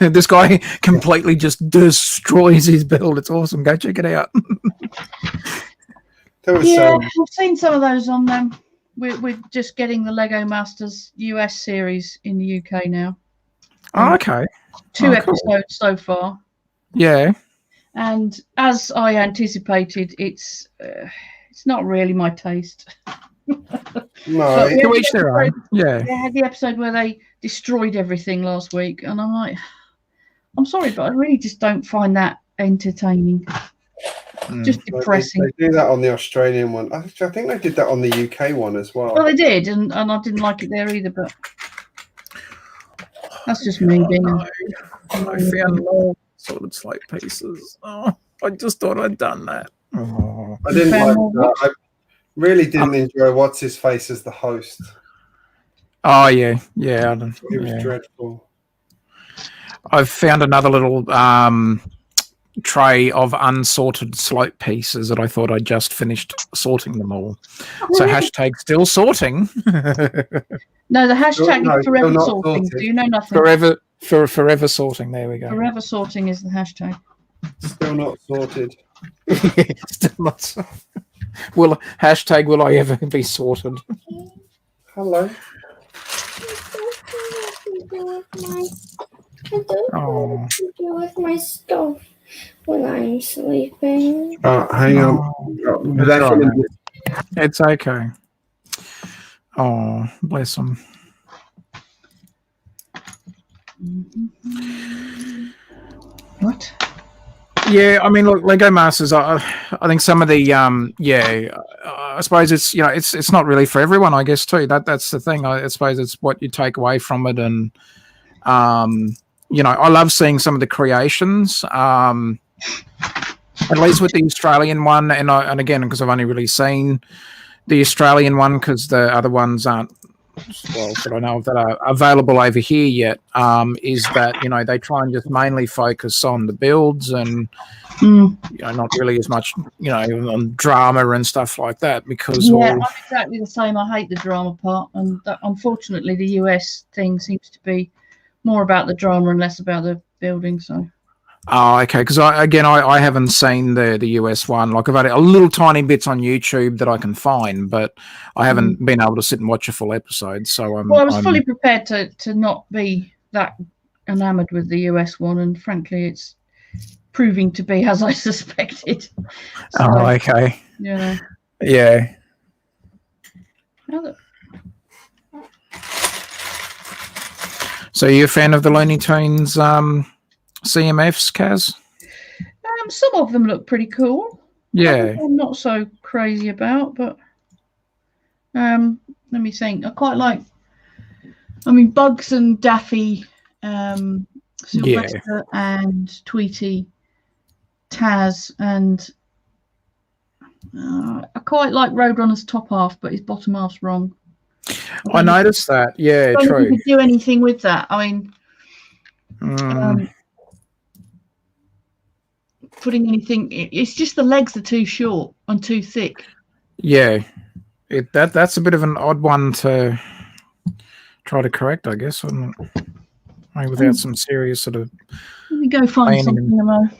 This guy completely just destroys his build. It's awesome. Go check it out. There was I've seen some of those on them. We're just getting the Lego Masters US series in the UK now. Oh, okay. 2 cool. episodes so far. Yeah. And as I anticipated, it's not really my taste. no. To each their own. Yeah. They had the episode where they destroyed everything last week, and I'm like, I'm sorry, but I really just don't find that entertaining. Just depressing. They do that on the Australian one. I think they did that on the UK one as well. Well, they did, and I didn't like it there either, but that's just me being. I found more solid slate pieces. Oh, I just thought I'd done that. Oh. I didn't like that. I really didn't enjoy what's his face as the host. Oh yeah. It was dreadful. I've found another little tray of unsorted slope pieces that I thought I'd just finished sorting them all. So hashtag still sorting. No, the hashtag No, is forever still not sorting. sorted. Do you know nothing? Forever sorting. There we go. Forever sorting is the hashtag. Still not sorted. Still not. Hashtag will I ever be sorted? Hello. Oh. To do with my stuff when I'm sleeping. Hang on. It's okay. Oh, bless them. What? Yeah, I mean, look, Lego Masters. I think some of the I suppose it's it's not really for everyone. I guess too. That's the thing. I suppose it's what you take away from it, and I love seeing some of the creations. At least with the Australian one, and again, because I've only really seen the Australian one, because the other ones aren't, well, that I know of that are available over here yet, is that they try and just mainly focus on the builds and not really as much on drama and stuff like that, because I'm exactly the same. I hate the drama part, and unfortunately the US thing seems to be more about the drama and less about the building. So okay, because I haven't seen the US one. Like, I've had a little tiny bits on YouTube that I can find, but I haven't been able to sit and watch a full episode. So I was fully prepared to not be that enamored with the US one, and frankly, it's proving to be as I suspected. So, okay. Yeah. Yeah. So you're a fan of the Looney Tunes CMFs, Kaz? Some of them look pretty cool. Yeah. I'm not so crazy about, but let me think. I quite like. I mean, Bugs and Daffy, Sylvester and Tweety, Taz, and I quite like Roadrunner's top half, but his bottom half's wrong. I noticed that. Yeah, I don't true. think you could do anything with that. I mean, putting anything, it's just the legs are too short and too thick. Yeah, that's a bit of an odd one to try to correct, I guess, without some serious sort of. Let me go find something.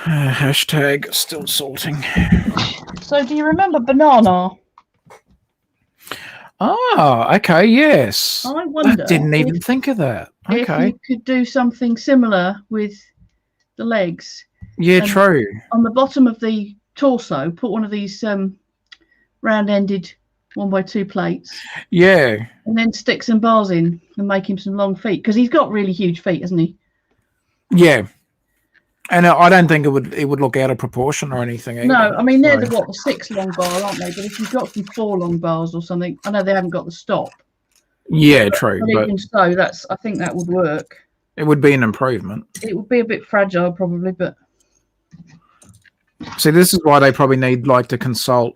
Hashtag still salting. So, do you remember Banana? Oh, okay, yes. I wonder. Didn't even think of that. If Okay. you could do something similar with the legs. Yeah, and true. On the bottom of the torso, put one of these round-ended 1x2 plates. Yeah. And then stick some bars in and make him some long feet, because he's got really huge feet, hasn't he? Yeah. And I don't think it would look out of proportion or anything either. No, I mean, they're the 6 long bar, aren't they? But if you've got some 4 long bars or something, I know they haven't got the stop. Yeah, true. But even so, I think that would work. It would be an improvement. It would be a bit fragile, probably, but... See, this is why they probably need to consult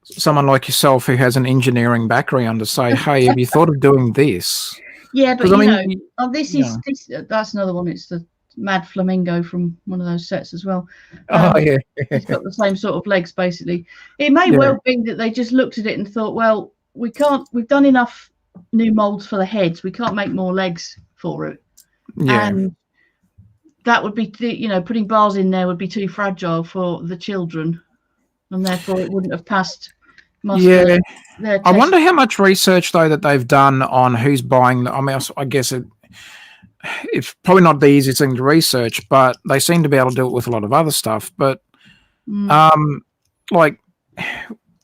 someone like yourself who has an engineering background to say, hey, have you thought of doing this? Yeah, but this you is that's another one. It's the Mad Flamingo from one of those sets as well. Yeah. It's got the same sort of legs, basically. It may well be that they just looked at it and thought, well, we've done enough new molds for the heads. We can't make more legs for it. Yeah. And that would be, putting bars in there would be too fragile for the children, and therefore it wouldn't have passed. Yeah. I wonder how much research, though, that they've done on who's buying. I mean, I guess it's probably not the easiest thing to research, but they seem to be able to do it with a lot of other stuff. But, I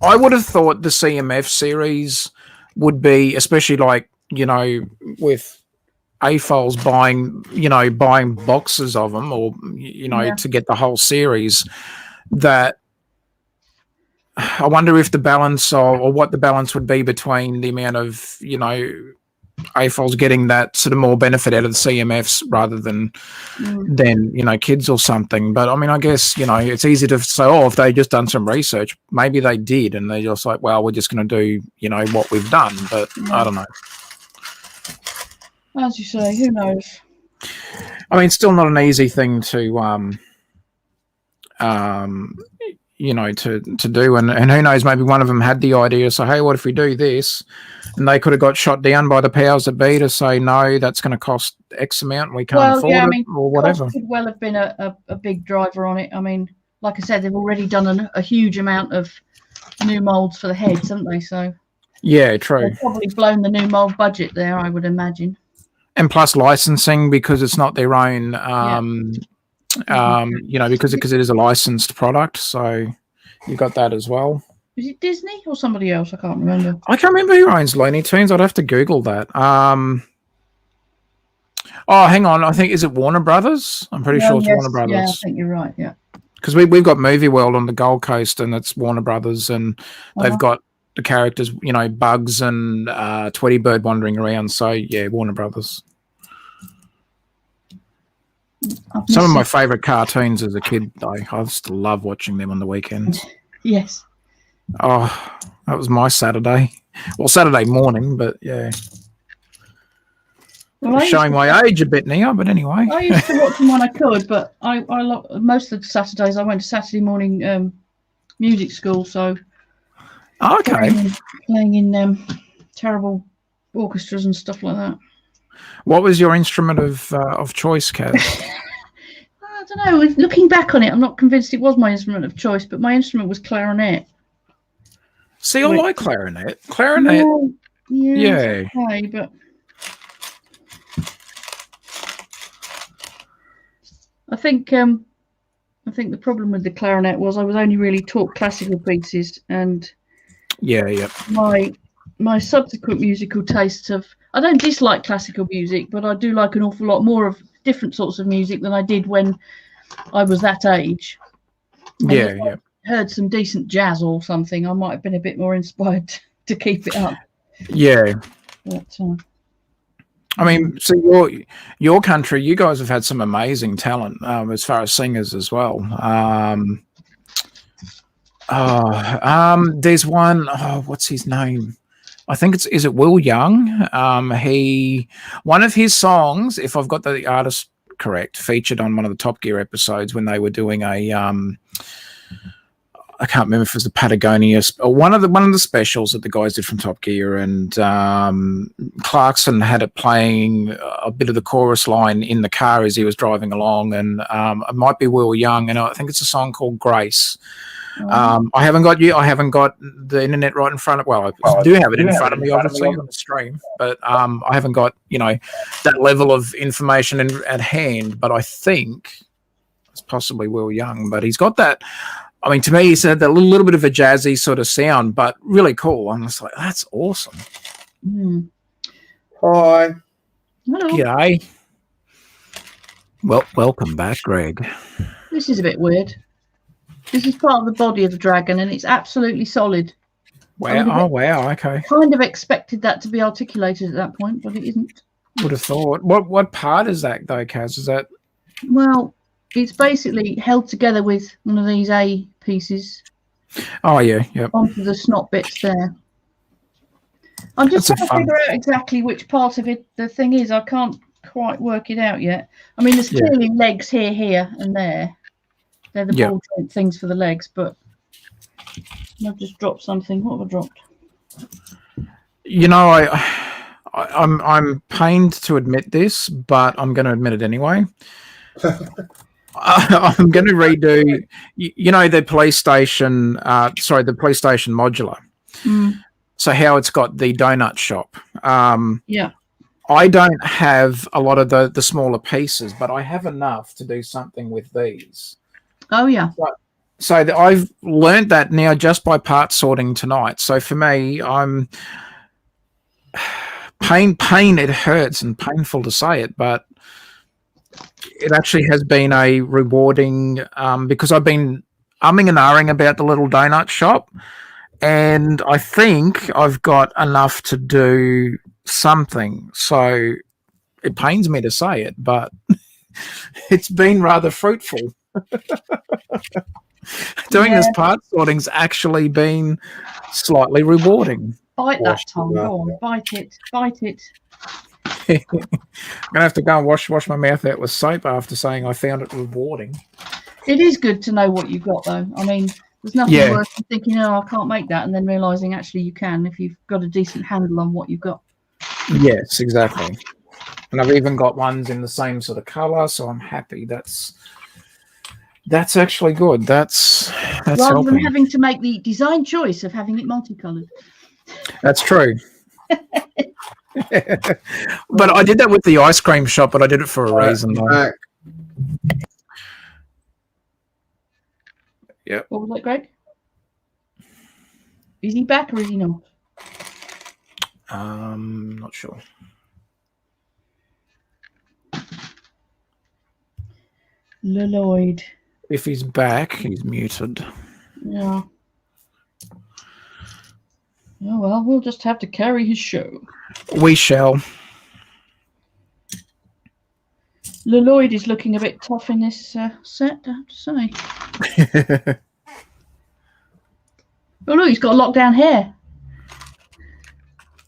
would have thought the CMF series would be, especially with AFOLs buying boxes of them, or to get the whole series. That I wonder if the balance or what the balance would be between the amount of AFOLs getting that sort of more benefit out of the CMFs rather than kids or something. But I mean, I guess it's easy to say, oh, if they just done some research, maybe they did, and they're just like, well, we're just going to do what we've done. But I don't know. As you say, who knows? I mean, it's still not an easy thing to to do, and who knows, maybe one of them had the idea, so hey, what if we do this? And they could have got shot down by the powers that be to say, no, that's going to cost X amount and we can't afford it, or whatever. Cost could well have been a big driver on it. I mean, like I said, they've already done a huge amount of new molds for the heads, haven't they? So yeah, true. They've probably blown the new mold budget there, I would imagine. And plus licensing, because it's not their own because it is a licensed product, so you've got that as well. Is it Disney or somebody else? I can't remember. I can't remember who owns Looney Tunes. I'd have to Google that. Oh, hang on. I think, is it Warner Brothers? I'm pretty sure it's Warner Brothers. Yeah, I think you're right. Yeah. Because we've got Movie World on the Gold Coast, and it's Warner Brothers, and they've got the characters, Bugs and Tweety Bird wandering around. So yeah, Warner Brothers. Some of my favourite cartoons as a kid, though. I used to love watching them on the weekends. Yes. Oh, that was my Saturday. Well, Saturday morning, but yeah. Well, showing my age a bit now, but anyway. I used to watch them when I could, but I most of the Saturdays I went to Saturday morning music school, so okay. Playing in terrible orchestras and stuff like that. What was your instrument of choice, Kaz? I don't know. Looking back on it, I'm not convinced it was my instrument of choice, but my instrument was clarinet. See, I like clarinet. Clarinet. Yeah. Okay, but I think the problem with the clarinet was I was only really taught classical pieces, and my subsequent musical tastes I don't dislike classical music, but I do like an awful lot more of different sorts of music than I did when I was that age. And if I heard some decent jazz or something, I might have been a bit more inspired to keep it up. Yeah. But, I mean, so your country, you guys have had some amazing talent as far as singers as well. There's one, what's his name? I think is it Will Young? One of his songs, if I've got the artist correct, featured on one of the Top Gear episodes when they were doing a I can't remember if it was the Patagonia or one of the specials that the guys did from Top Gear, and Clarkson had it playing a bit of the chorus line in the car as he was driving along, and it might be Will Young, and I think it's a song called Grace. I haven't got the internet right in front of. Well, I do have it in front of me, obviously, on the stream, but I haven't got that level of information at hand. But I think it's possibly Will Young, but he's got that. I mean, to me, he said that little bit of a jazzy sort of sound, but really cool. I'm just like, that's awesome. Mm. Hi. Hello. G'day. Well, welcome back, Greg. This is a bit weird. This is part of the body of the dragon, and it's absolutely solid. Wow! Oh, wow! Okay. Kind of expected that to be articulated at that point, but it isn't. Would have thought. What part is that though, Kaz? Is that? Well, it's basically held together with one of these A pieces. Oh yeah, yep. Onto the snot bits there. I'm just trying to figure out exactly which part of it the thing is. I can't quite work it out yet. I mean, there's clearly legs here, and there. They're the ball joint things for the legs, but I've just dropped something. What have I dropped? I'm pained to admit this, but I'm going to admit it anyway. I'm going to redo, the PlayStation, the PlayStation modular. Mm. So how it's got the donut shop. Yeah. I don't have a lot of the smaller pieces, but I have enough to do something with these. Oh, yeah. So I've learned that now just by part sorting tonight. So for me, I'm pain. It hurts and painful to say it, but it actually has been a rewarding because I've been umming and ahhing about the little donut shop, and I think I've got enough to do something. So it pains me to say it, but it's been rather fruitful. Doing this part sorting's actually been slightly rewarding. Bite that tongue. Go on, bite it. I'm gonna have to go and wash my mouth out with soap after saying I found it rewarding. It is good to know what you've got, though. I mean, there's nothing worse than thinking, "Oh, I can't make that," and then realizing actually you can if you've got a decent handle on what you've got. Yes, exactly. And I've even got ones in the same sort of color, so I'm happy. That's actually good. That's rather helping. than having to make the design choice of having it multicolored. That's true. But I did that with the ice cream shop, but I did it for a reason. Yeah. What was that, Greg? Is he back or is he not? Not sure. Lloyd. If he's back, he's muted. Yeah. Oh, well, we'll just have to carry his show. We shall. Lloyd is looking a bit tough in this set, I have to say. Oh, look, he's got a lockdown hair.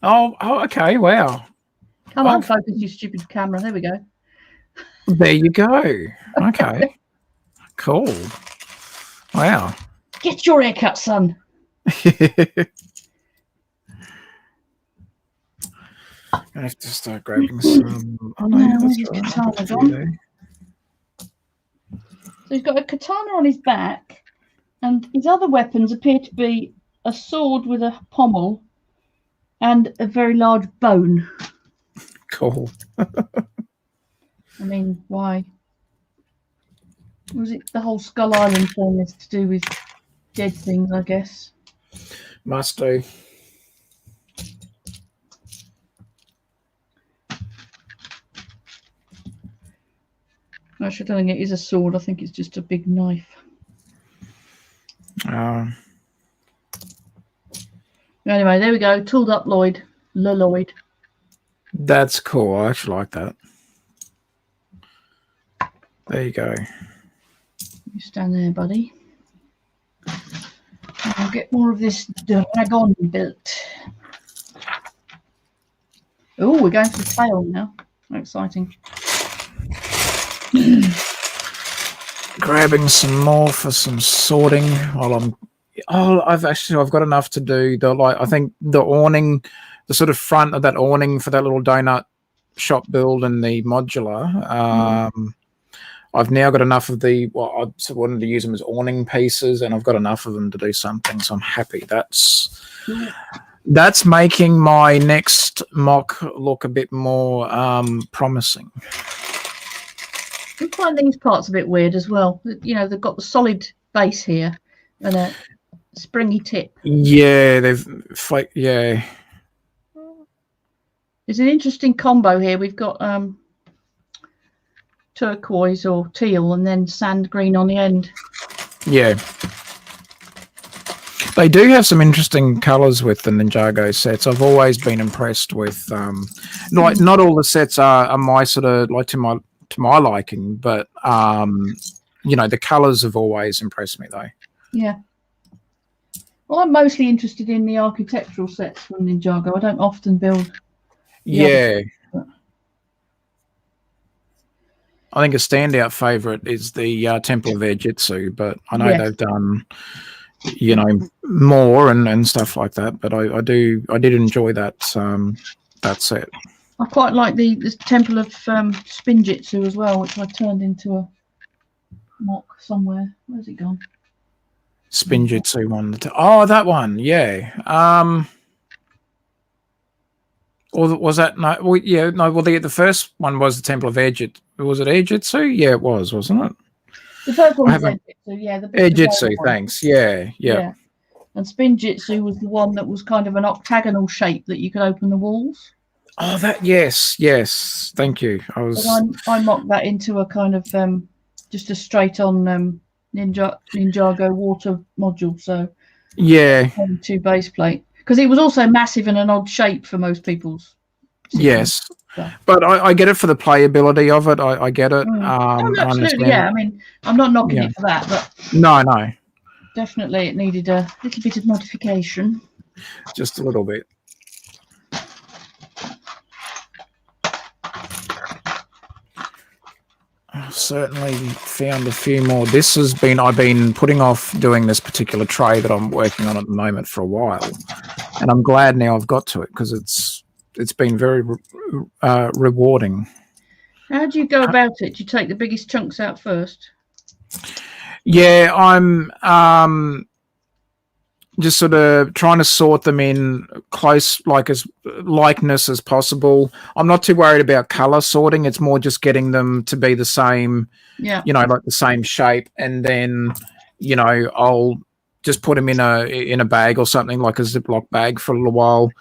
Oh, okay. Wow. Come on, focus, you stupid camera. There we go. There you go. Okay. Cool. Wow. Get your haircut, son. I have to start grabbing some. Where's his katana gone? So he's got a katana on his back, and his other weapons appear to be a sword with a pommel and a very large bone. Cool. I mean, why? Was it the whole Skull Island thing is to do with dead things, I guess? Must do. Actually, I don't think it is a sword. I think it's just a big knife. Anyway, there we go. Tooled up Lloyd. Lloyd. That's cool. I actually like that. There you go. You stand there, buddy. I'll get more of this dragon built. Oh, we're going for the tail now. How exciting. Grabbing some more for some sorting while I'm Oh, I've got enough to do. I think the awning, the sort of front of that awning for that little donut shop build and the modular. I've now got enough of I sort of wanted to use them as awning pieces, and I've got enough of them to do something. So I'm happy. That's making my next mock look a bit more promising. I find these parts a bit weird as well. You know, they've got the solid base here and a springy tip. Yeah, There's an interesting combo here. We've got turquoise or teal and then sand green on the end. Yeah. They do have some interesting colours with the Ninjago sets. I've always been impressed with not all the sets are my sort of like to my liking, but the colours have always impressed me though. Yeah. Well, I'm mostly interested in the architectural sets from Ninjago. I don't often build. Yeah. I think a standout favourite is the Temple of Air Jitsu, but I know they've done, more and stuff like that. But I did enjoy that set. I quite like the Temple of Spinjitzu as well, which I turned into a mock somewhere. Where's it gone? Spinjitzu one. Oh, that one. Yeah. Or was that no? Well, yeah, no. Well, the first one was the Temple of Air Jitsu. Was it Air Jitsu? Yeah, it was, wasn't it? The first one was Air Jitsu. Yeah, Air Jitsu. Thanks. Yeah. And Spinjitzu was the one that was kind of an octagonal shape that you could open the walls. Oh, that yes. Thank you. I mocked that into a kind of just a straight on Ninjago water module. So yeah, 2 base plate because it was also massive and an odd shape for most people's. Yes, but I get it for the playability of it. I get it. Absolutely, yeah. I mean, I'm not knocking it for that, but no, definitely it needed a little bit of modification. Just a little bit. I've certainly found a few more. I've been putting off doing this particular tray that I'm working on at the moment for a while, and I'm glad now I've got to it because it's been very rewarding. How do you go about it? Do you take the biggest chunks out first? Yeah, I'm just sort of trying to sort them in close, as likeness as possible. I'm not too worried about color sorting. It's more just getting them to be the same, like the same shape. And then, I'll just put them in a bag or something like a Ziploc bag for a little while.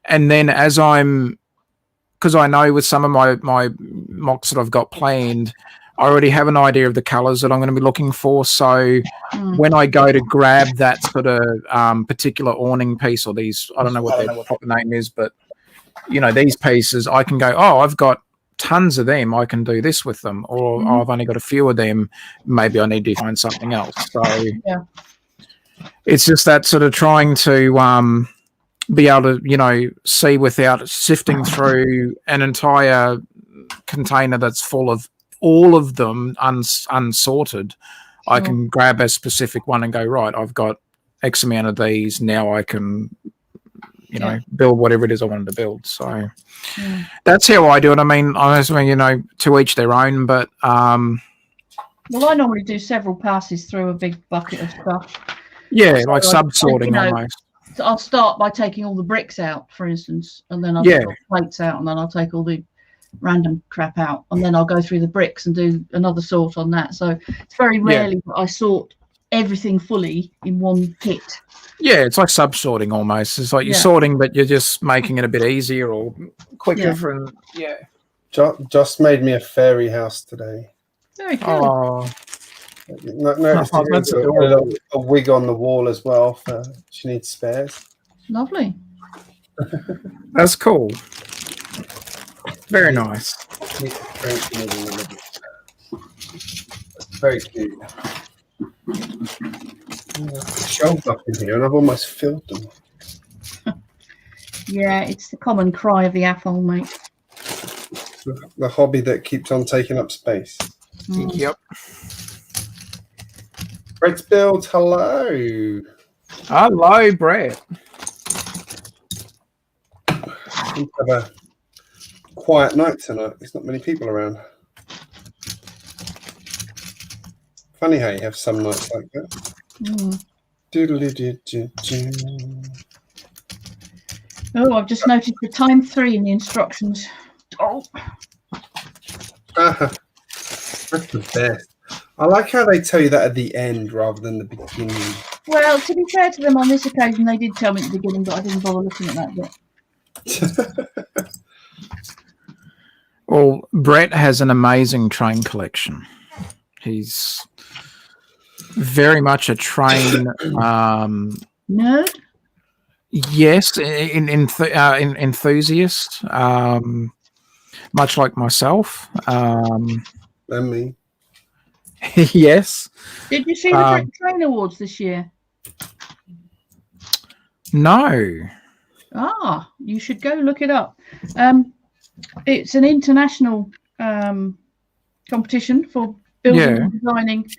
And then because I know with some of my mocks that I've got planned, I already have an idea of the colors that I'm going to be looking for. So when I go to grab that sort of particular awning piece or these, I don't know what their proper name is, but, these pieces, I can go, oh, I've got tons of them. I can do this with them. Or oh, I've only got a few of them. Maybe I need to find something else. So it's just that sort of trying to be able to, see without sifting through an entire container that's full of all of them unsorted. I can grab a specific one and go, right, I've got X amount of these. Now I can, build whatever it is I wanted to build. So that's how I do it. I mean, honestly, to each their own, but well, I normally do several passes through a big bucket of stuff. Yeah, like sub-sorting almost. So I'll start by taking all the bricks out, for instance, and then I'll take all the plates out, and then I'll take all the random crap out, and then I'll go through the bricks and do another sort on that. So it's very rarely that I sort everything fully in one hit. Yeah, it's like sub-sorting almost. It's like you're sorting, but you're just making it a bit easier or quicker. Just made me a fairy house today. Very cool. Oh. Noticed a wig on the wall as well. She needs spares. Lovely. That's cool. Very nice. Very cute. Shelves up in here, and I've almost filled them. Yeah, it's the common cry of the AFOL, mate. The hobby that keeps on taking up space. Yep. Brett's build, hello. Hello, Brett. We have a quiet night tonight. There's not many people around. Funny how you have some nights like that. Doodle-doo-doo-doo-doo. Oh, I've just noticed the time 3 in the instructions. Oh, That's the best. I like how they tell you that at the end rather than the beginning. well, to be fair to them, on this occasion they did tell me at the beginning, but I didn't bother looking at that bit. Well, Brett has an amazing train collection. He's very much a train Nerd? yes, enthusiast, much like myself. And me. Yes. Did you see the Brit Train Awards this year? No. Ah, you should go look it up. It's an international competition for building and designing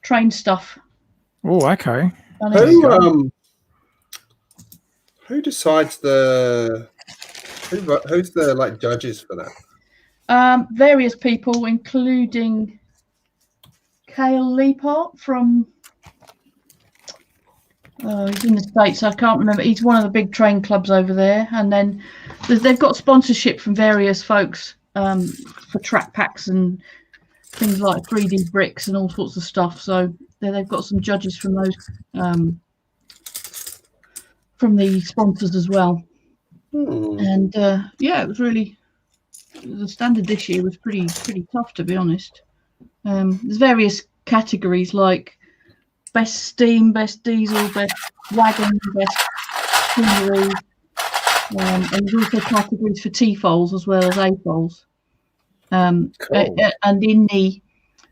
train stuff. Oh, okay. Who decides who's the like judges for that? Various people, including Cale Leapart from he's in the States, I can't remember. He's one of the big train clubs over there. And then they've got sponsorship from various folks for track packs and things like 3D bricks and all sorts of stuff. So they've got some judges from those from the sponsors as well. And yeah, it was really, the standard this year was pretty tough, to be honest. There's various categories like best steam, best diesel, best wagon, best scenery, and there's also categories for T-foals as well as A-foals. And in the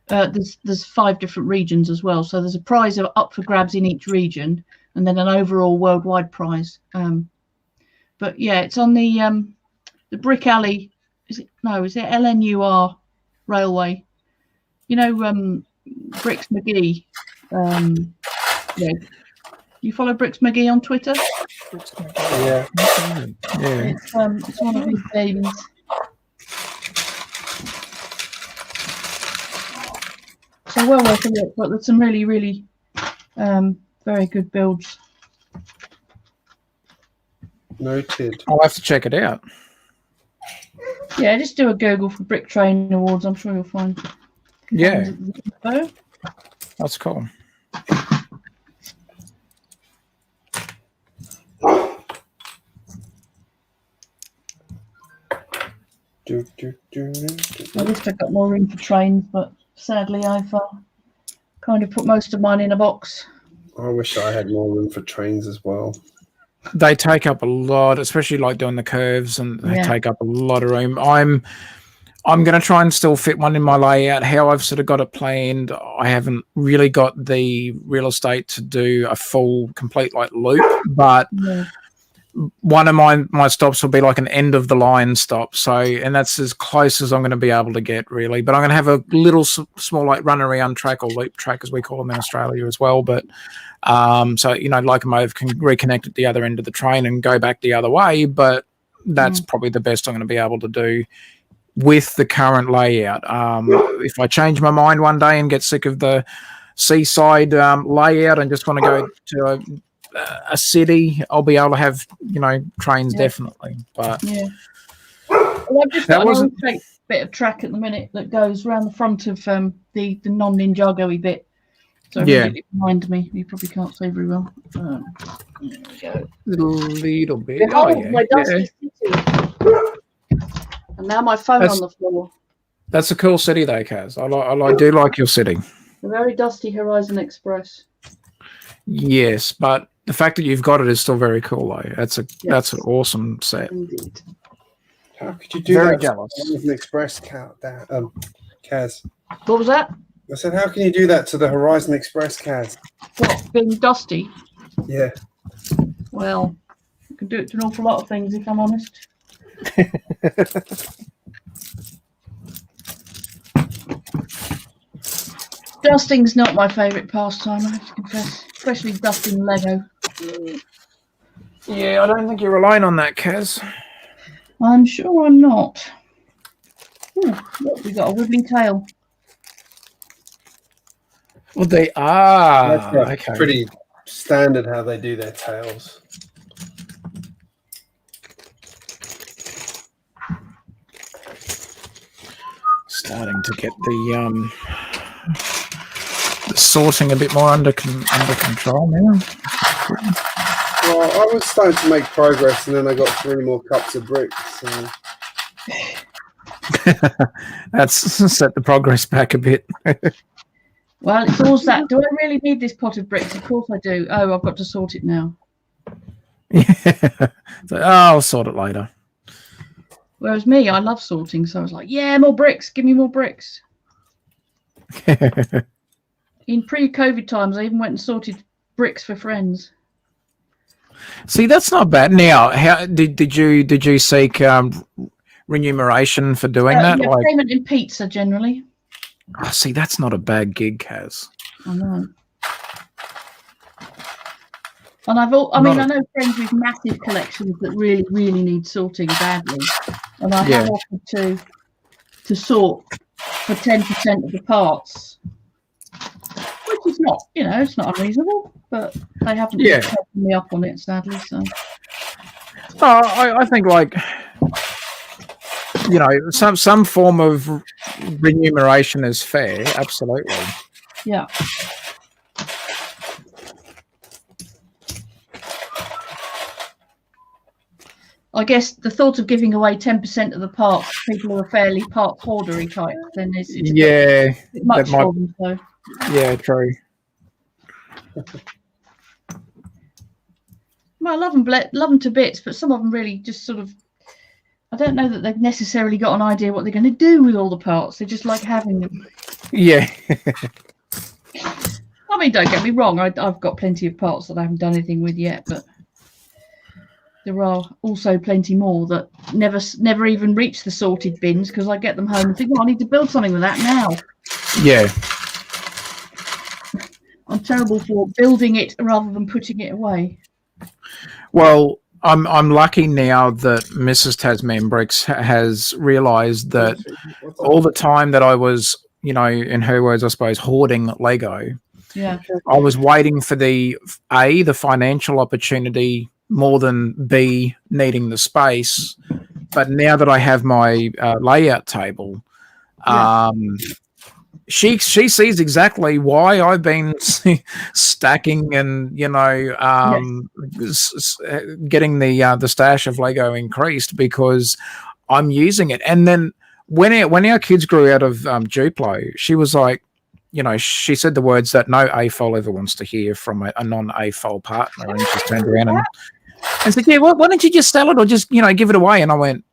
there's 5 different regions as well, so there's a prize up for grabs in each region, and then an overall worldwide prize. But yeah, it's on the Brick Alley. Is it LNUR Railway? You know, Bricks McGee. Yeah. You follow Bricks McGee on Twitter? Yeah. It's one of his babies. So well worth a look, but there's some really very good builds. Noted. I'll have to check it out. Yeah, just do a Google for Brick Train Awards. I'm sure you'll find. Yeah, that's cool. I wish I got more room for trains, but sadly I've kind of put most of mine in a box. I wish I had more room for trains as well. They take up a lot, especially like doing the curves, and they take up a lot of room. I'm going to try and still fit one in my layout. How I've sort of got it planned, I haven't really got the real estate to do a full, complete like loop, but one of my stops will be like an end of the line stop. So, and that's as close as I'm going to be able to get, really. But I'm going to have a little small like run around track or loop track, as we call them in Australia as well. But so, you know, locomotive can reconnect at the other end of the train and go back the other way. But that's probably the best I'm going to be able to do with the current layout. If I change my mind one day and get sick of the seaside layout and just want to go to a city, I'll be able to have, you know, trains definitely. But well, I've just got a bit of track at the minute that goes around the front of the non-Ninjago-y bit. So immediately behind me, you probably can't see very well. There we go. Little bit. Behold my dusty city. And now my phone on the floor. That's a cool city though, Kaz. I do like your city. The very dusty Horizon Express. Yes, but the fact that you've got it is still very cool though. That's an awesome set. Indeed. How could you do very that? Jealous. With an Express Kaz. What was that? I said, how can you do that to the Horizon Express, Kaz? What, being dusty? Yeah. Well, you can do it to an awful lot of things, if I'm honest. Dusting's not my favourite pastime, I have to confess, especially dusting Lego. Yeah, I don't think you're alone on that, Kaz. I'm sure I'm not. Ooh, look, we got a wibbly tail. Well, they are. That's Okay. pretty standard how they do their tails. Starting to get the sorting a bit more under control now. Well, I was starting to make progress, and then I got 3 more cups of bricks. So. That's set the progress back a bit. Well, it's always that. Do I really need this pot of bricks? Of course I do. Oh, I've got to sort it now. Yeah. So, I'll sort it later. Whereas me, I love sorting, so I was like, yeah, more bricks. Give me more bricks. In pre-COVID times, I even went and sorted bricks for friends. See, that's not bad. Now, how did you seek remuneration for doing that? Yeah, payment in pizza generally. Oh, see, that's not a bad gig, Kaz. I know. And I know friends with massive collections that really, really need sorting badly, and I have offered to sort for 10% of the parts, which is not, it's not unreasonable, but they haven't taken me up on it, sadly. So, I think some form of remuneration is fair, absolutely. Yeah. I guess the thought of giving away 10% of the parts to people who are fairly part hoardery type, then it's a bit much for them. So. Yeah, true. Well, I love them to bits, but some of them really just sort of, I don't know that they've necessarily got an idea what they're going to do with all the parts. They just like having them. Yeah. I mean, don't get me wrong. I've got plenty of parts that I haven't done anything with yet, but there are also plenty more that never even reach the sorted bins because I get them home and think, I need to build something with that now. Yeah. I'm terrible for building it rather than putting it away. Well, I'm lucky now that Mrs. Tasman Bricks has realised that all the time that I was, in her words, I suppose, hoarding Lego. Yeah. I was waiting for the financial opportunity more than B, needing the space. But now that I have my layout table, she sees exactly why I've been stacking and getting the stash of Lego increased because I'm using it. And then when our kids grew out of Duplo, she was like, she said the words that no AFOL ever wants to hear from a non-AFOL partner, and she's turned around and said, "Yeah, why don't you just sell it or just give it away?" And I went,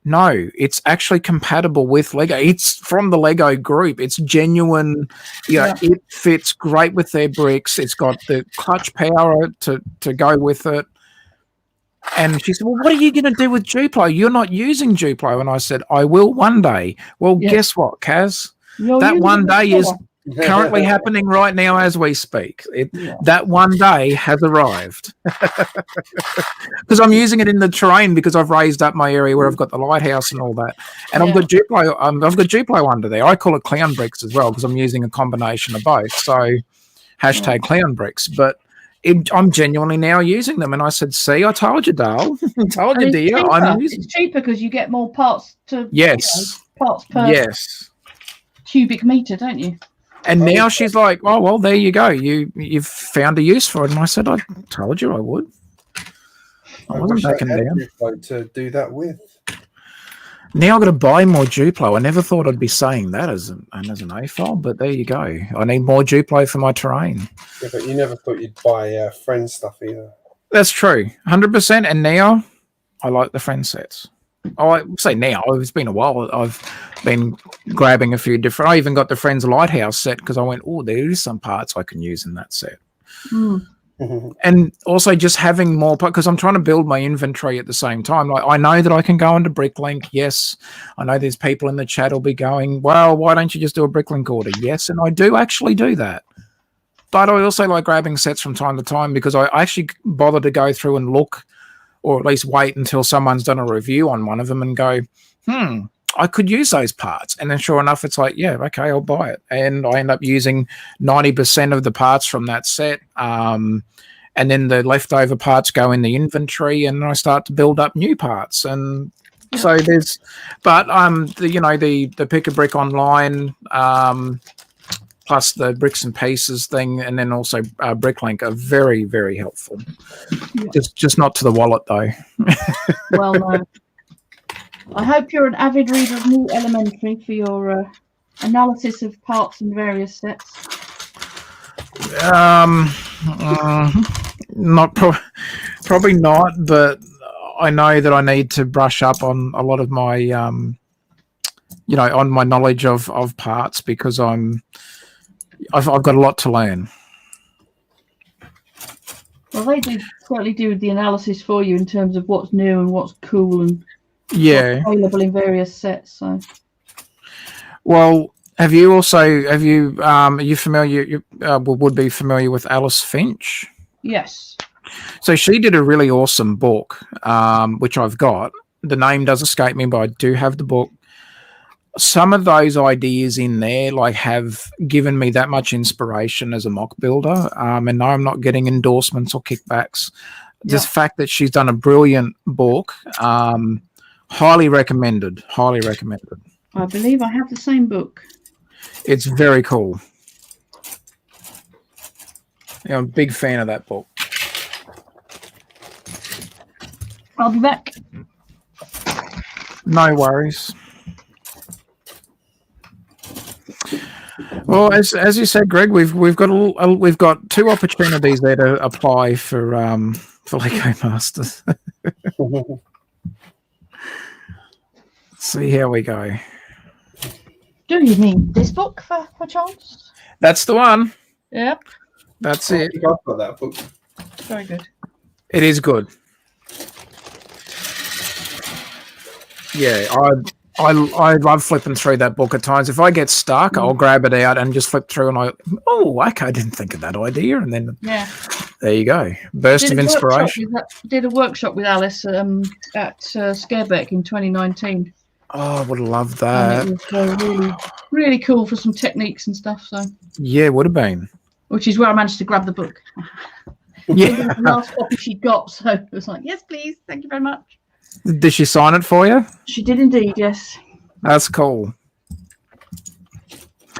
"No, it's actually compatible with Lego. It's from the Lego group. It's genuine. It fits great with their bricks. It's got the clutch power to go with it." And she said, "Well, what are you going to do with Duplo? You're not using Duplo." And I said, "I will one day." Well, guess what, Kaz? That one day is currently happening right now as we speak. That one day has arrived because I'm using it in the terrain because I've raised up my area where I've got the lighthouse and all that, and I've got Duplo. I've got Duplo under there. I call it clown bricks as well because I'm using a combination of both. So hashtag clown bricks, but I'm genuinely now using them. And I said, "See, I told you, Dale. I told you, dear. It's cheaper because you get more parts to parts per cubic meter, don't you?" And now she's like, "Oh, well, there you go. You've found a use for it." And I said, "I told you I would. I wasn't backing down to do that with." Now I've got to buy more Duplo. I never thought I'd be saying that as an AFOL, but there you go. I need more Duplo for my terrain. Yeah, but you never thought you'd buy friend stuff either. That's true, 100%. And now I like the friend sets. I say now, it's been a while. I've been grabbing a few different. I even got the Friends Lighthouse set because I went, "Oh, there is some parts I can use in that set." And also just having more, because I'm trying to build my inventory at the same time. Like, I know that I can go into Bricklink. Yes, I know there's people in the chat will be going, well, why don't you just do a Bricklink order? Yes, and I do actually do that. But I also like grabbing sets from time to time because I actually bother to go through and look, or at least wait until someone's done a review on one of them and go, I could use those parts. And then sure enough, it's like, yeah, okay, I'll buy it. And I end up using 90% of the parts from that set. And then the leftover parts go in the inventory and I start to build up new parts. And so there's, but the Pick a Brick online, plus the bricks and pieces thing, and then also Bricklink are very, very helpful. Yeah. Just not to the wallet though. Well, no. I hope you're an avid reader of New Elementary for your analysis of parts and various sets. Probably not, but I know that I need to brush up on a lot of my, on my knowledge of parts because I've got a lot to learn. Well, they certainly do the analysis for you in terms of what's new and what's cool and what's available in various sets. So, well, are you familiar? You would be familiar with Alice Finch? Yes. So she did a really awesome book, which I've got. The name does escape me, but I do have the book. Some of those ideas in there have given me that much inspiration as a mock builder. And no, I'm not getting endorsements or kickbacks. Just the fact that she's done a brilliant book, highly recommended. Highly recommended. I believe I have the same book. It's very cool. Yeah, I'm a big fan of that book. I'll be back. No worries. Well, as you said, Greg, we've got two opportunities there to apply for Lego Masters. See how we go. Do you need this book for chance? That's the one. Yep. That's it. I think I've got that book. Very good. It is good. Yeah, I love flipping through that book at times. If I get stuck, I'll grab it out and just flip through and okay, I didn't think of that idea. And then there you go. Burst of inspiration. Did a workshop with Alice at Scarebeck in 2019. Oh, I would have loved that. And it was really, really cool for some techniques and stuff. So yeah, it would have been. Which is where I managed to grab the book. Yeah. The last copy she got, so it was like, yes, please, thank you very much. Did she sign it for you? She did indeed, yes. That's cool.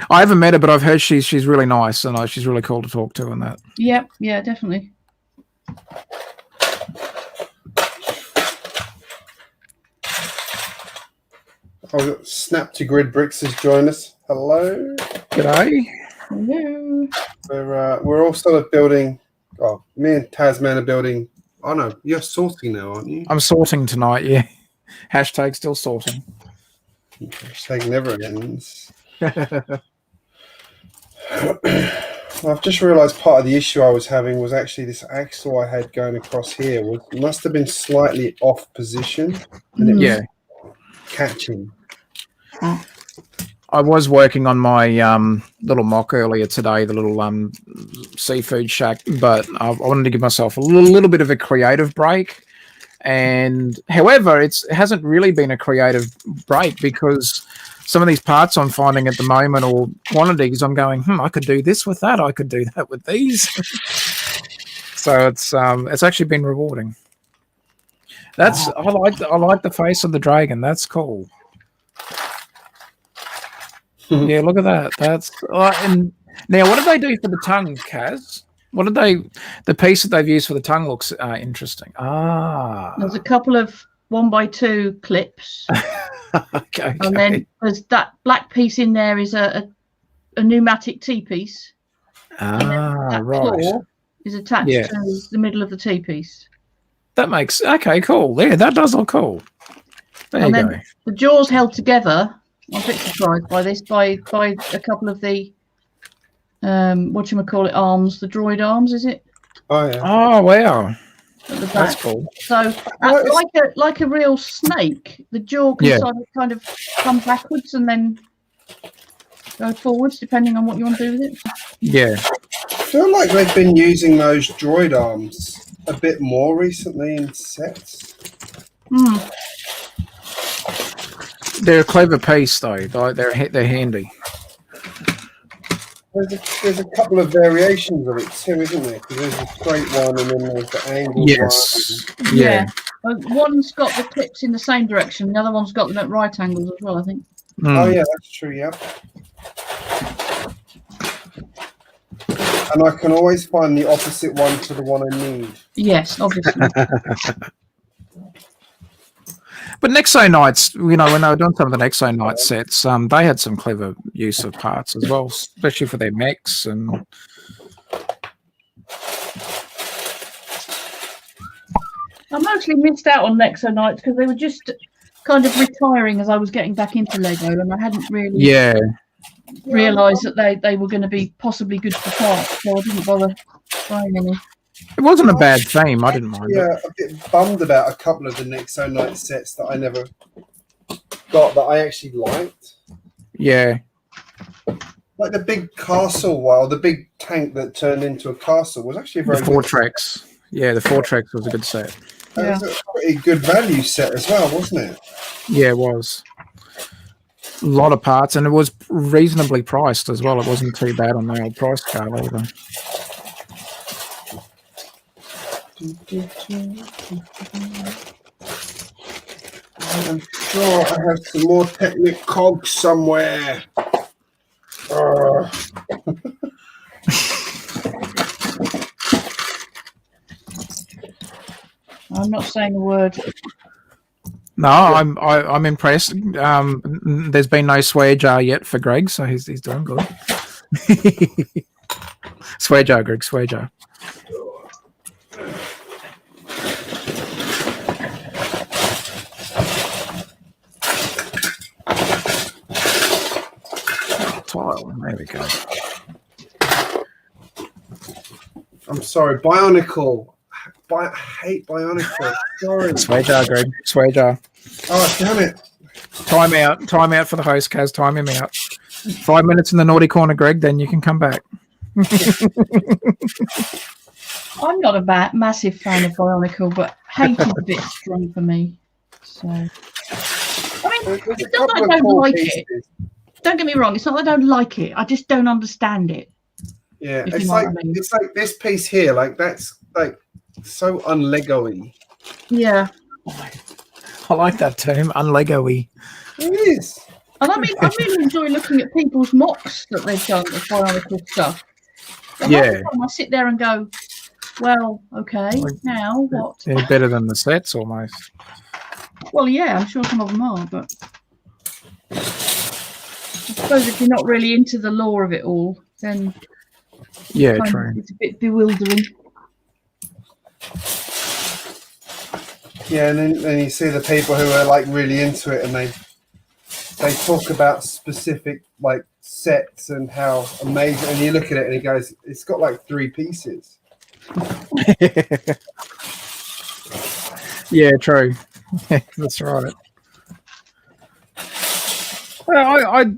I haven't met her, but I've heard she's really nice and she's really cool to talk to and that. Yep, yeah, definitely. Oh, Snap to Grid Bricks has joined us. Hello. G'day. Hello. We're all sort of building. Oh, me and Tasman are building. Oh no, you're sorting now, aren't you? I'm sorting tonight. Yeah. Hashtag still sorting. Hashtag never ends. I've just realised part of the issue I was having was actually this axle I had going across here must have been slightly off position, and it was catching. I was working on my little mock earlier today, the little seafood shack, but I wanted to give myself a little bit of a creative break. And however, it hasn't really been a creative break because some of these parts I'm finding at the moment, or quantities, I'm going, I could do this with that. I could do that with these. So it's actually been rewarding. I like the face of the dragon. That's cool. Yeah, look at that. That's and now what did they do for the tongue, Kaz? The piece that they've used for the tongue looks interesting. There's a couple of 1x2 clips. Okay. And then there's that black piece in there is a pneumatic T-piece. Right. Claw is attached to the middle of the T-piece. That makes cool. Yeah, that does look cool. There you go. The jaws held together. I'm a bit surprised by this, by a couple of the arms, the droid arms, is it? Oh yeah. Oh wow, at the back. that's cool. So, like a real snake, the jaw can kind of come backwards and then go forwards, depending on what you want to do with it. Yeah. I feel like they've been using those droid arms a bit more recently in sets. They're a clever piece, though. They're handy. There's a couple of variations of it too, isn't there? Because there's a straight one and then there's the angled Yes. one. Yeah. One's got the clips in the same direction. The other one's got them at right angles as well, I think. Oh yeah, that's true. Yeah. And I can always find the opposite one to the one I need. Yes, obviously. But Nexo Knights, when they were doing some of the Nexo Knight sets, they had some clever use of parts as well, especially for their mechs. And I mostly missed out on Nexo Knights because they were just kind of retiring as I was getting back into Lego, and I hadn't really realised that they were going to be possibly good for parts, so I didn't bother buying any. It wasn't a bad theme. I didn't mind it. Yeah, a bit bummed about a couple of the Nexo Knight sets that I never got that I actually liked. Yeah. Like the big castle, the big tank that turned into a castle was actually a very The Fortrex. Yeah, the Fortrex was a good set. It was a pretty good value set as well, wasn't it? Yeah, it was. A lot of parts, and it was reasonably priced as well. It wasn't too bad on the old price scale either. I'm sure I have some more Technic cogs somewhere. I'm not saying a word. No, I'm impressed. There's been no swear jar yet for Greg, so he's doing good. Swear jar, Greg, swear jar. Tile, there we go. I'm sorry, Bionicle. I hate Bionicle. Sorry. Swear jar, Greg, swear jar. Oh, damn it. Time out for the host, Kaz. Time him out. 5 minutes in the naughty corner, Greg, then you can come back. I'm not a massive fan of Bionicle, but hate is a bit strong for me. So, I mean, it's not that I don't like it. Don't get me wrong. It's not that I don't like it. I just don't understand it. Yeah, it's like this piece here. Like that's like so un-Lego-y. Yeah. I like that term, un-Lego-y. It is. And I mean, I really enjoy looking at people's mocks that they've done with Bionicle stuff. But half the time I sit there and go, well, okay, now what? They're better than the sets almost. Well, yeah, I'm sure some of them are, but I suppose if you're not really into the lore of it all, then true. It's a bit bewildering. Yeah, and then you see the people who are like really into it, and they talk about specific like sets and how amazing. And you look at it, and it goes, "It's got like 3 pieces." Yeah, true. That's right. Well,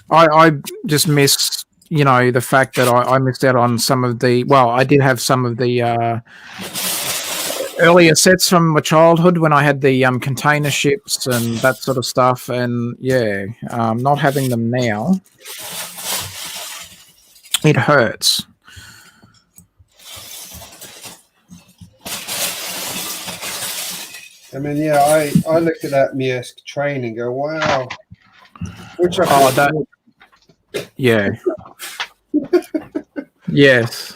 I just miss, the fact that I missed out on some of the. Well, I did have some of the earlier sets from my childhood when I had the container ships and that sort of stuff, and not having them now, it hurts. I mean, I look at that Miesk train and go, wow. Which Yes.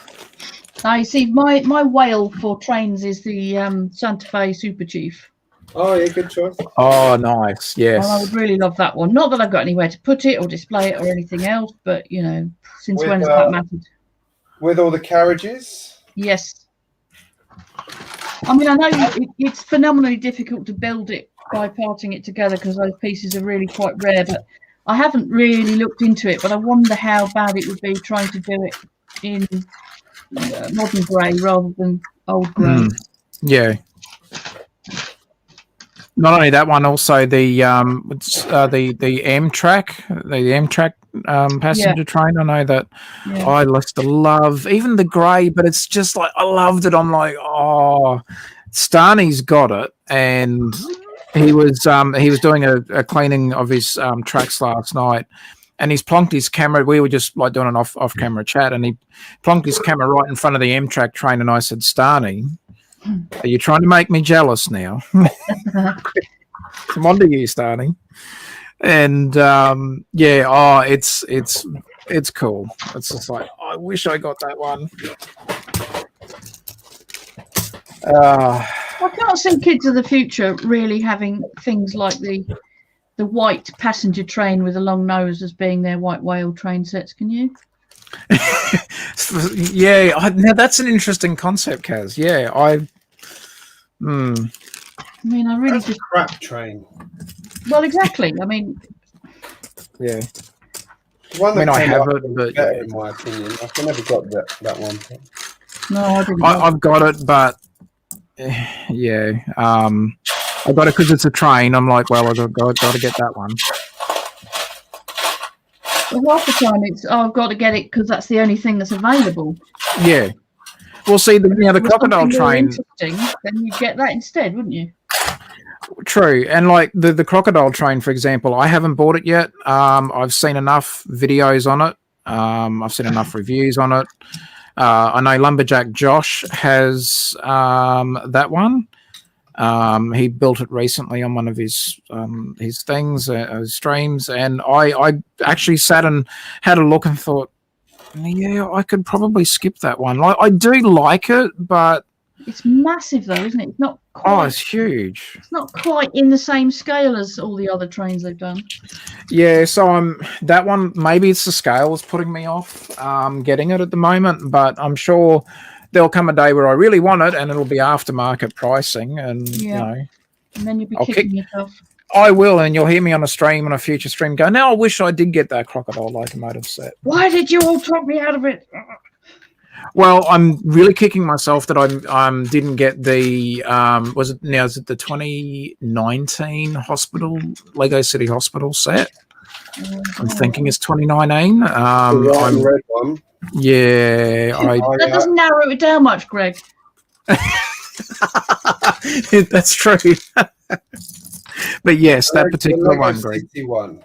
I see. My whale for trains is the Santa Fe Super Chief. Oh, yeah, good choice. Oh, nice. Yes. Well, I would really love that one. Not that I've got anywhere to put it or display it or anything else, but since when has that mattered? With all the carriages? Yes. I mean, I know it's phenomenally difficult to build it by parting it together because those pieces are really quite rare, but I haven't really looked into it, but I wonder how bad it would be trying to do it in modern grey rather than old grey. Yeah. Not only that one, also the Amtrak passenger train. I know that I used to love even the grey, but it's just like I loved it. I'm like, oh, Starney's got it, and he was doing a cleaning of his tracks last night, and he's plonked his camera. We were just like doing an off camera chat, and he plonked his camera right in front of the Amtrak train, and I said, Starney, are you trying to make me jealous now? Come on to you, Starney. And it's cool. It's just like I wish I got that one. I can't see kids of the future really having things like the white passenger train with a long nose as being their white whale train sets. Can you? Now that's an interesting concept, Kaz. I mean, I really That's just a crap train. well, exactly. I mean, Yeah. One that I came have out it, but better in my opinion. I've never got that one. no, I didn't. I've got it, but I got it because it's a train. I'm like, well, I've got to get that one. Well, half the time it's I've got to get it because that's the only thing that's available. Yeah. Well, see, the crocodile train. Interesting, then you get that instead, wouldn't you? True, and like the crocodile train, for example, I haven't bought it yet. I've seen enough videos on it. I've seen enough reviews on it. I know Lumberjack Josh has that one. He built it recently on one of his things, his streams, and I actually sat and had a look and thought, yeah, I could probably skip that one. Like, I do like it, but it's massive though, isn't it? It's not quite, it's huge. It's not quite in the same scale as all the other trains they've done. Yeah, so that one, maybe it's the scale is putting me off getting it at the moment, but I'm sure there'll come a day where I really want it and it'll be aftermarket pricing, and and then you'll be kicking yourself. I will, and you'll hear me on a future stream go, now I wish I did get that crocodile locomotive set. Why did you all talk me out of it? Well, I'm really kicking myself that I didn't get the is it the 2019 Lego City Hospital set? I'm thinking it's 2019. The red one. Yeah, that doesn't narrow it down much, Greg. That's true. But yes, that particular one, Greg. One.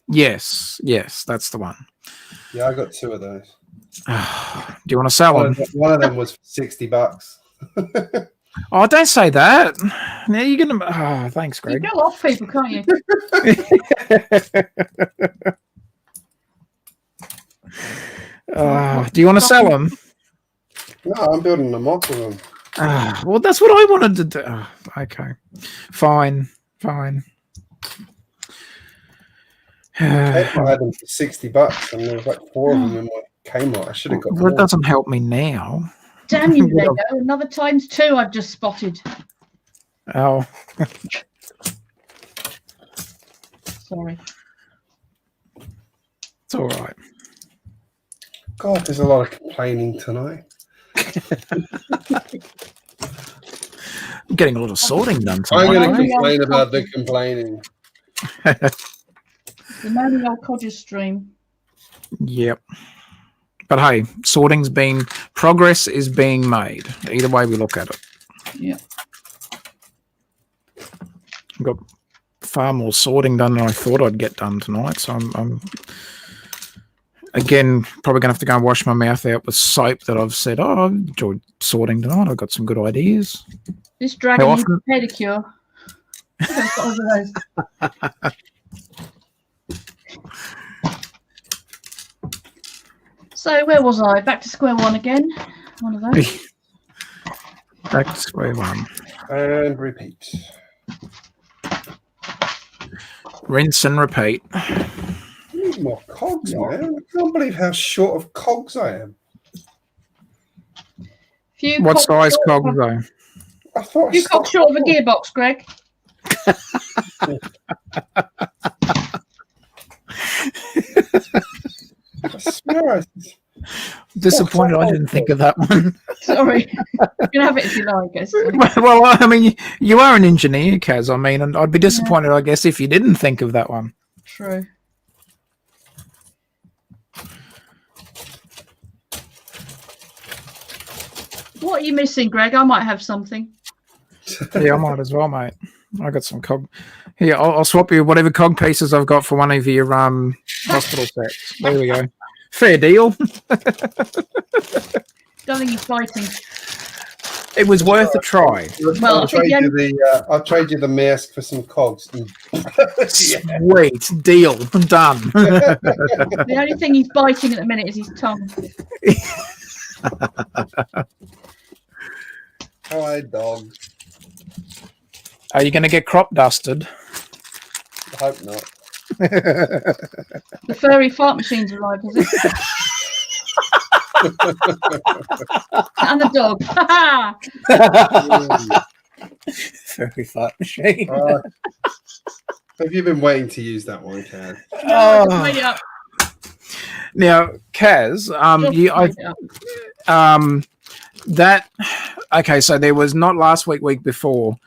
Yes, that's the one. Yeah, I got two of those. Do you want to sell them? One of them was $60. Oh, don't say that. Now you're gonna. Oh, thanks, Greg. You go off people, can't you? Do you want to sell them? No, I'm building them up with them. Well, that's what I wanted to do. Oh, okay, fine. I had them for $60, and there was like 4 of them in my Kmart. I should have got. Well, it doesn't help me now. Damn you, Lego! Another times 2 I've just spotted. Oh. Sorry. It's all right. God, there's a lot of complaining tonight. I'm getting a lot of sorting done tonight. I'm going to complain about the complaining. The Moaning Old Codgers stream. Yep. But hey, progress is being made. Either way we look at it. Yeah. I've got far more sorting done than I thought I'd get done tonight. So I'm again probably going to have to go and wash my mouth out with soap that I've said, I enjoyed sorting tonight. I've got some good ideas. This dragon needs a pedicure. So where was I? Back to square one again. One of those. Back to square one. And repeat. Rinse and repeat. I need more cogs, man. I can't believe how short of cogs I am. What size cogs though? I thought you cogs short of a gearbox, Greg. I swear Disappointed I didn't think of that one. Sorry. You can have it if you like, I guess. Well, I mean, you are an engineer, Kaz. I mean, and I'd be disappointed, I guess, if you didn't think of that one. True. What are you missing, Greg? I might have something. Yeah, I might as well, mate. I got some cog. Here, I'll swap you whatever cog pieces I've got for one of your hospital sets. There we go. Fair deal. Don't think he's fighting. It was worth a try. Well, I'll trade you the mask for some cogs. Sweet deal. Done. The only thing he's biting at the minute is his tongue. Hi, dog. Are you going to get crop dusted? I hope not. The furry fart machine's arrived, has it? And the dog. Furry fart machine. Have you been waiting to use that one, Kaz? No, just made it up. Now, Kaz, okay, so there was not last week before.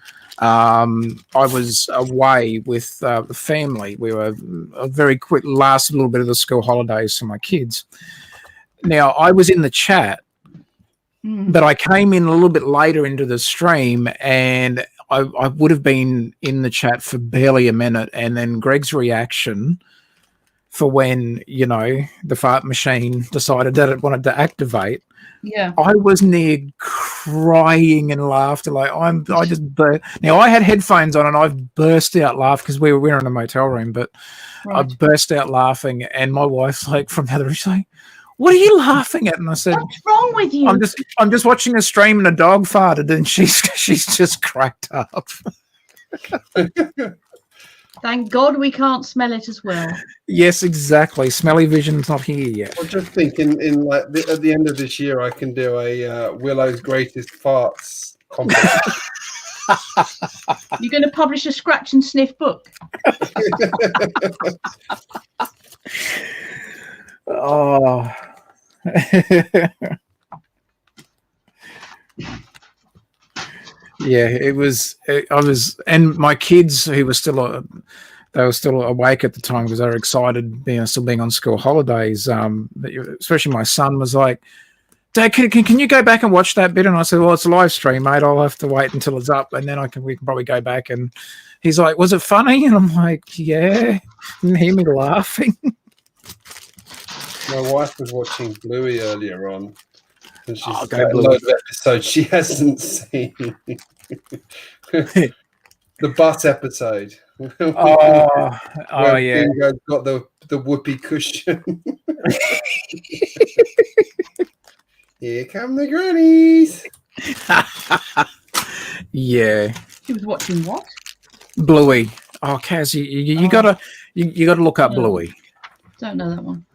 I was away with the family. We were a very quick last little bit of the school holidays for my kids. Now, I was in the chat, but I came in a little bit later into the stream, and I would have been in the chat for barely a minute, and then Greg's reaction for when, the fart machine decided that it wanted to activate. Yeah. I was near crying and laughter. I just burst. Now, I had headphones on and I burst out laughing because we were in a motel room, but I burst out laughing, and my wife's from the other room, she's like, "What are you laughing at?" And I said, "What's wrong with you?" I'm just watching a stream and a dog farted, and she's just cracked up. Thank God we can't smell it as well. Yes, exactly. Smelly vision's not here yet. I'm just thinking, at the end of this year, I can do a Willow's Greatest Farts competition. You're going to publish a scratch and sniff book? Oh. Yeah, it was. And my kids, who were still, they were still awake at the time because they were excited, still being on school holidays. Especially my son was like, "Dad, can you go back and watch that bit?" And I said, "Well, it's a live stream, mate. I'll have to wait until it's up, and then we can probably go back." And he's like, "Was it funny?" And I'm like, "Yeah." Didn't hear me laughing. My wife was watching Bluey earlier on, and she's got a load of episodes she hasn't seen. The bus episode. Oh yeah. Bingo's got the whoopee cushion. Here come the grannies. Yeah. She was watching what? Bluey. Oh, Kaz, you gotta look up Bluey. Don't know that one.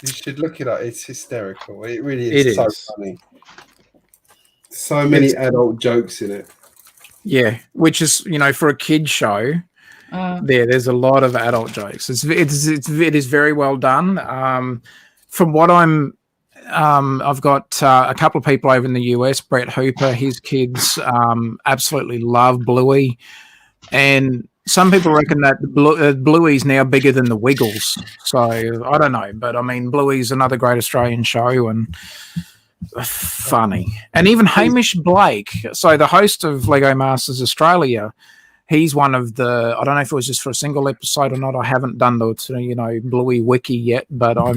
You should look it up. It's hysterical. It really is. It is funny. So many adult jokes in it. Yeah, which is for a kid show. There's a lot of adult jokes. It is very well done. From what I've got a couple of people over in the US. Brett Hooper, his kids absolutely love Bluey, and some people reckon that Bluey's now bigger than the Wiggles. So I don't know, but I mean, Bluey's another great Australian show and funny. And even Hamish Blake, so the host of Lego Masters Australia, he's one of the. I don't know if it was just for a single episode or not. I haven't done the Bluey wiki yet, but I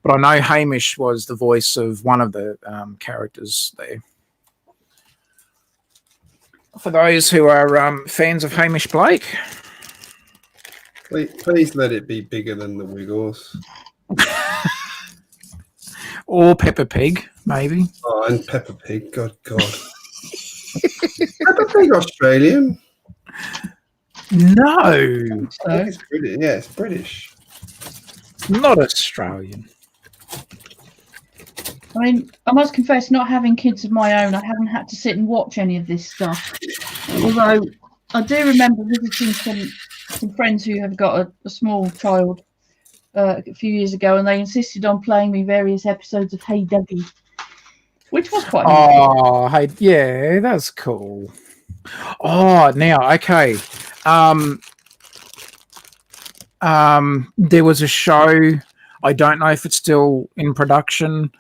know Hamish was the voice of one of the characters there. For those who are fans of Hamish Blake, please let it be bigger than the Wiggles. Or Peppa Pig, maybe. Oh, and Peppa Pig, God. Peppa Pig Australian? No. I think it's British. Yeah, it's British. Not Australian. I mean, I must confess, not having kids of my own, I haven't had to sit and watch any of this stuff. Although I do remember visiting some friends who have got a small child a few years ago, and they insisted on playing me various episodes of Hey Dougie, which was quite nice. Oh, hey, yeah, that's cool. Oh, now, okay. There was a show. I don't know if it's still in production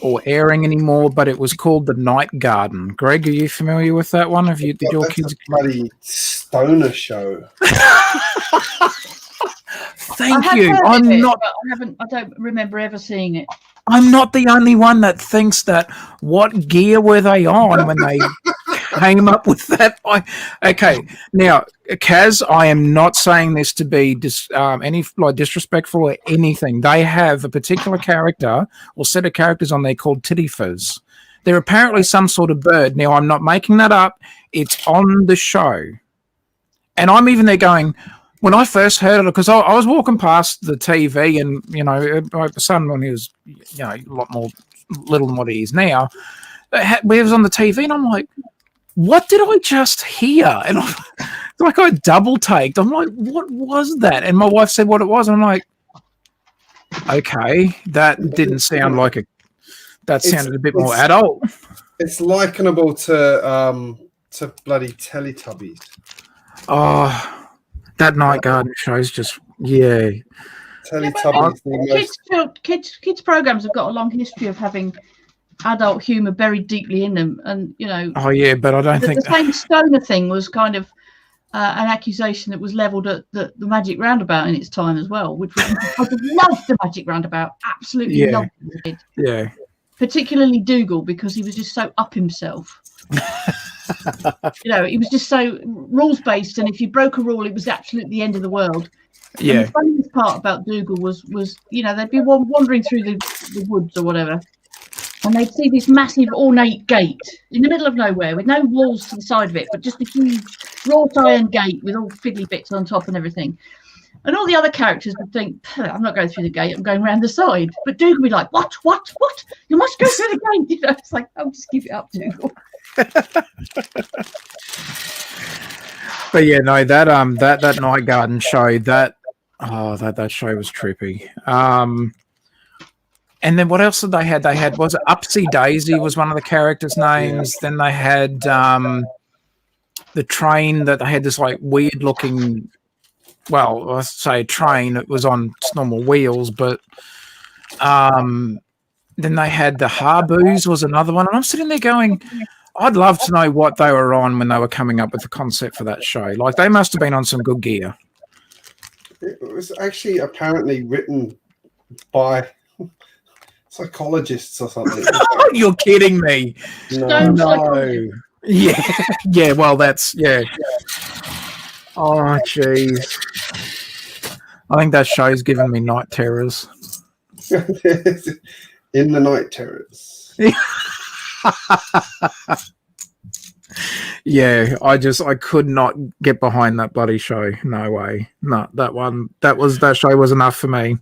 or airing anymore, but it was called The Night Garden. Greg, are you familiar with that one? Have you? Did your That's kids? a bloody stoner show. Thank I have you. heard I'm of it, not. but I don't remember ever seeing it. I'm not the only one that thinks that. What gear were they on when they came up with that? Okay, now, Kaz, I am not saying this to be any disrespectful or anything. They have a particular character or set of characters on there called Titty Fizz. They're apparently some sort of bird. Now, I'm not making that up. It's on the show, and I'm even there going. When I first heard it, because I was walking past the TV, and my son, when he was a lot more little than what he is now, we was on the TV, and I'm like, "What did I just hear?" And I double taked. I'm like, "What was that?" And my wife said what it was, and I'm like, "Okay, that didn't sound like a. That sounded a bit more adult." It's likenable to bloody Teletubbies. Oh. That Night Garden show is just, yeah. Teletubbies. Kids programs have got a long history of having adult humour buried deeply in them, and Oh yeah, but I don't think the same stoner thing was kind of an accusation that was levelled at the Magic Roundabout in its time as well, which was I loved the Magic Roundabout, absolutely loved it. Yeah. Particularly Dougal, because he was just so up himself. He was just so rules based, and if you broke a rule, it was absolutely the end of the world. Yeah. And the funniest part about Dougal was they'd be wandering through the woods or whatever, and they'd see this massive ornate gate in the middle of nowhere with no walls to the side of it, but just a huge wrought iron gate with all fiddly bits on top and everything. And all the other characters would think, I'm not going through the gate, I'm going around the side. But Dougal would be like, what? You must go through the gate. It's like, oh, just give it up, Dougal. But yeah, no, that Night Garden show, that show was trippy. And then what else did they had? They had, was it Upsy Daisy was one of the characters' names. Then they had the train that they had this like weird looking, well, I say train. It was on normal wheels, but then they had the Harboos was another one. And I'm sitting there going, I'd love to know what they were on when they were coming up with the concept for that show. Like, they must have been on some good gear. It was actually apparently written by psychologists or something. You're kidding me. No. Yeah. Well, that's Oh, jeez. I think that show's given me night terrors. In the night terrors. Yeah, I could not get behind that bloody show. No way. No, that show was enough for me.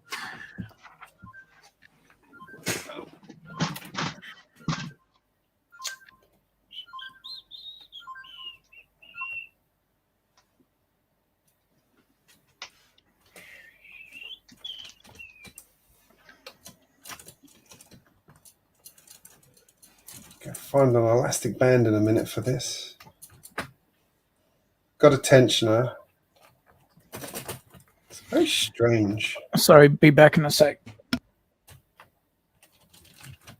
Find an elastic band in a minute for this. Got a tensioner. It's very strange. Sorry, be back in a sec.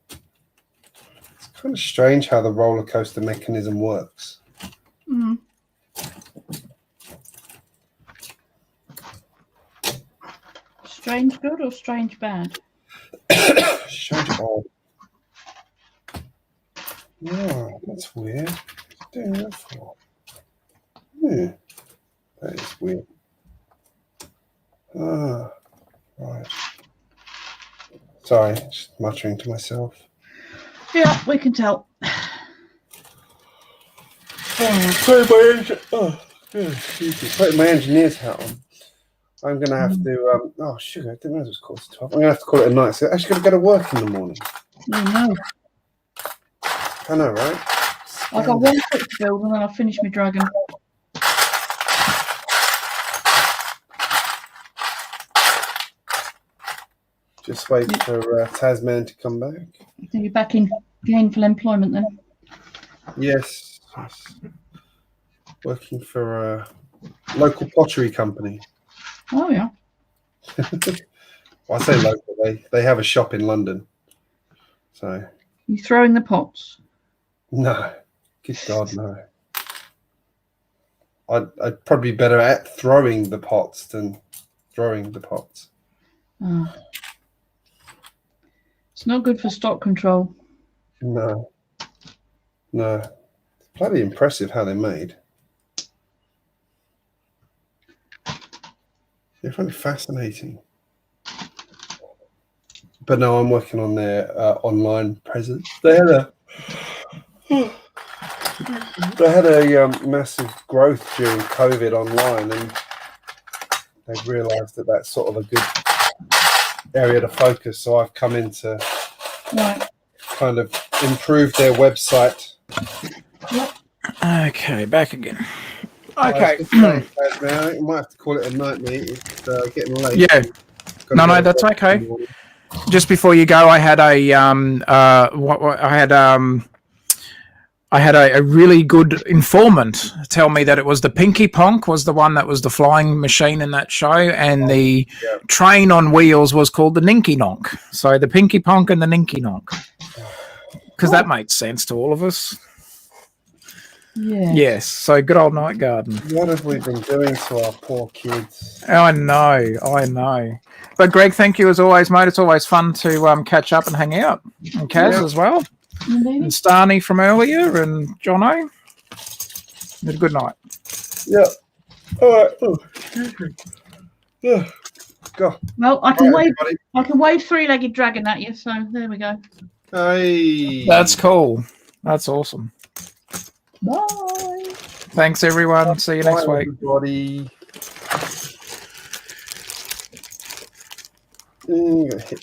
It's kind of strange how the roller coaster mechanism works. Mm. Strange good or strange bad? Strange odd. Oh, that's weird. What's it doing that for? That is weird. Ah, right. Sorry, just muttering to myself. Yeah, we can tell. Putting my engineer's hat on. I'm going to have to... oh, sugar, I didn't know it was 12:15. I'm going to have to call it a night. So I actually got to go to work in the morning. Oh, no. I know, right? I've got one foot to build and then I'll finish my dragon. Just wait for Tasman to come back. So you're back in gainful employment then? Yes. Working for a local pottery company. Oh, yeah. Well, I say local. They have a shop in London. So You throwing the pots? no, good God, no. I'd probably be better at throwing the pots than throwing the pots. Oh. It's not good for stock control. No. It's bloody impressive how they're made. They're really fascinating. But no, I'm working on their online presence. They had a massive growth during COVID online, and they've realised that that's sort of a good area to focus. So I've come in to kind of improve their website. Yep. Okay, back again. Okay. Okay. I might have to call it a night, mate. It's getting late. Yeah. No, that's okay. Just before you go, I had I had a really good informant tell me that it was the Pinky Ponk was the one that was the flying machine in that show, and the train on wheels was called the Ninky Nonk. So the Pinky Ponk and the Ninky Nonk, because that makes sense to all of us. Yeah. Yes. So good old Night Garden. What have we been doing to our poor kids? I know. But Greg, thank you as always, mate. It's always fun to catch up and hang out. And Kaz as well. Indeed. And Starney from earlier, and Jono. Had a good night. Yeah. All right. Oh, excuse me. Yeah. Go. Well, I can wave. Everybody. I can wave three-legged dragon at you. So there we go. Hey. That's cool. That's awesome. Bye. Thanks, everyone. See you next week. Everybody. I'm gonna hit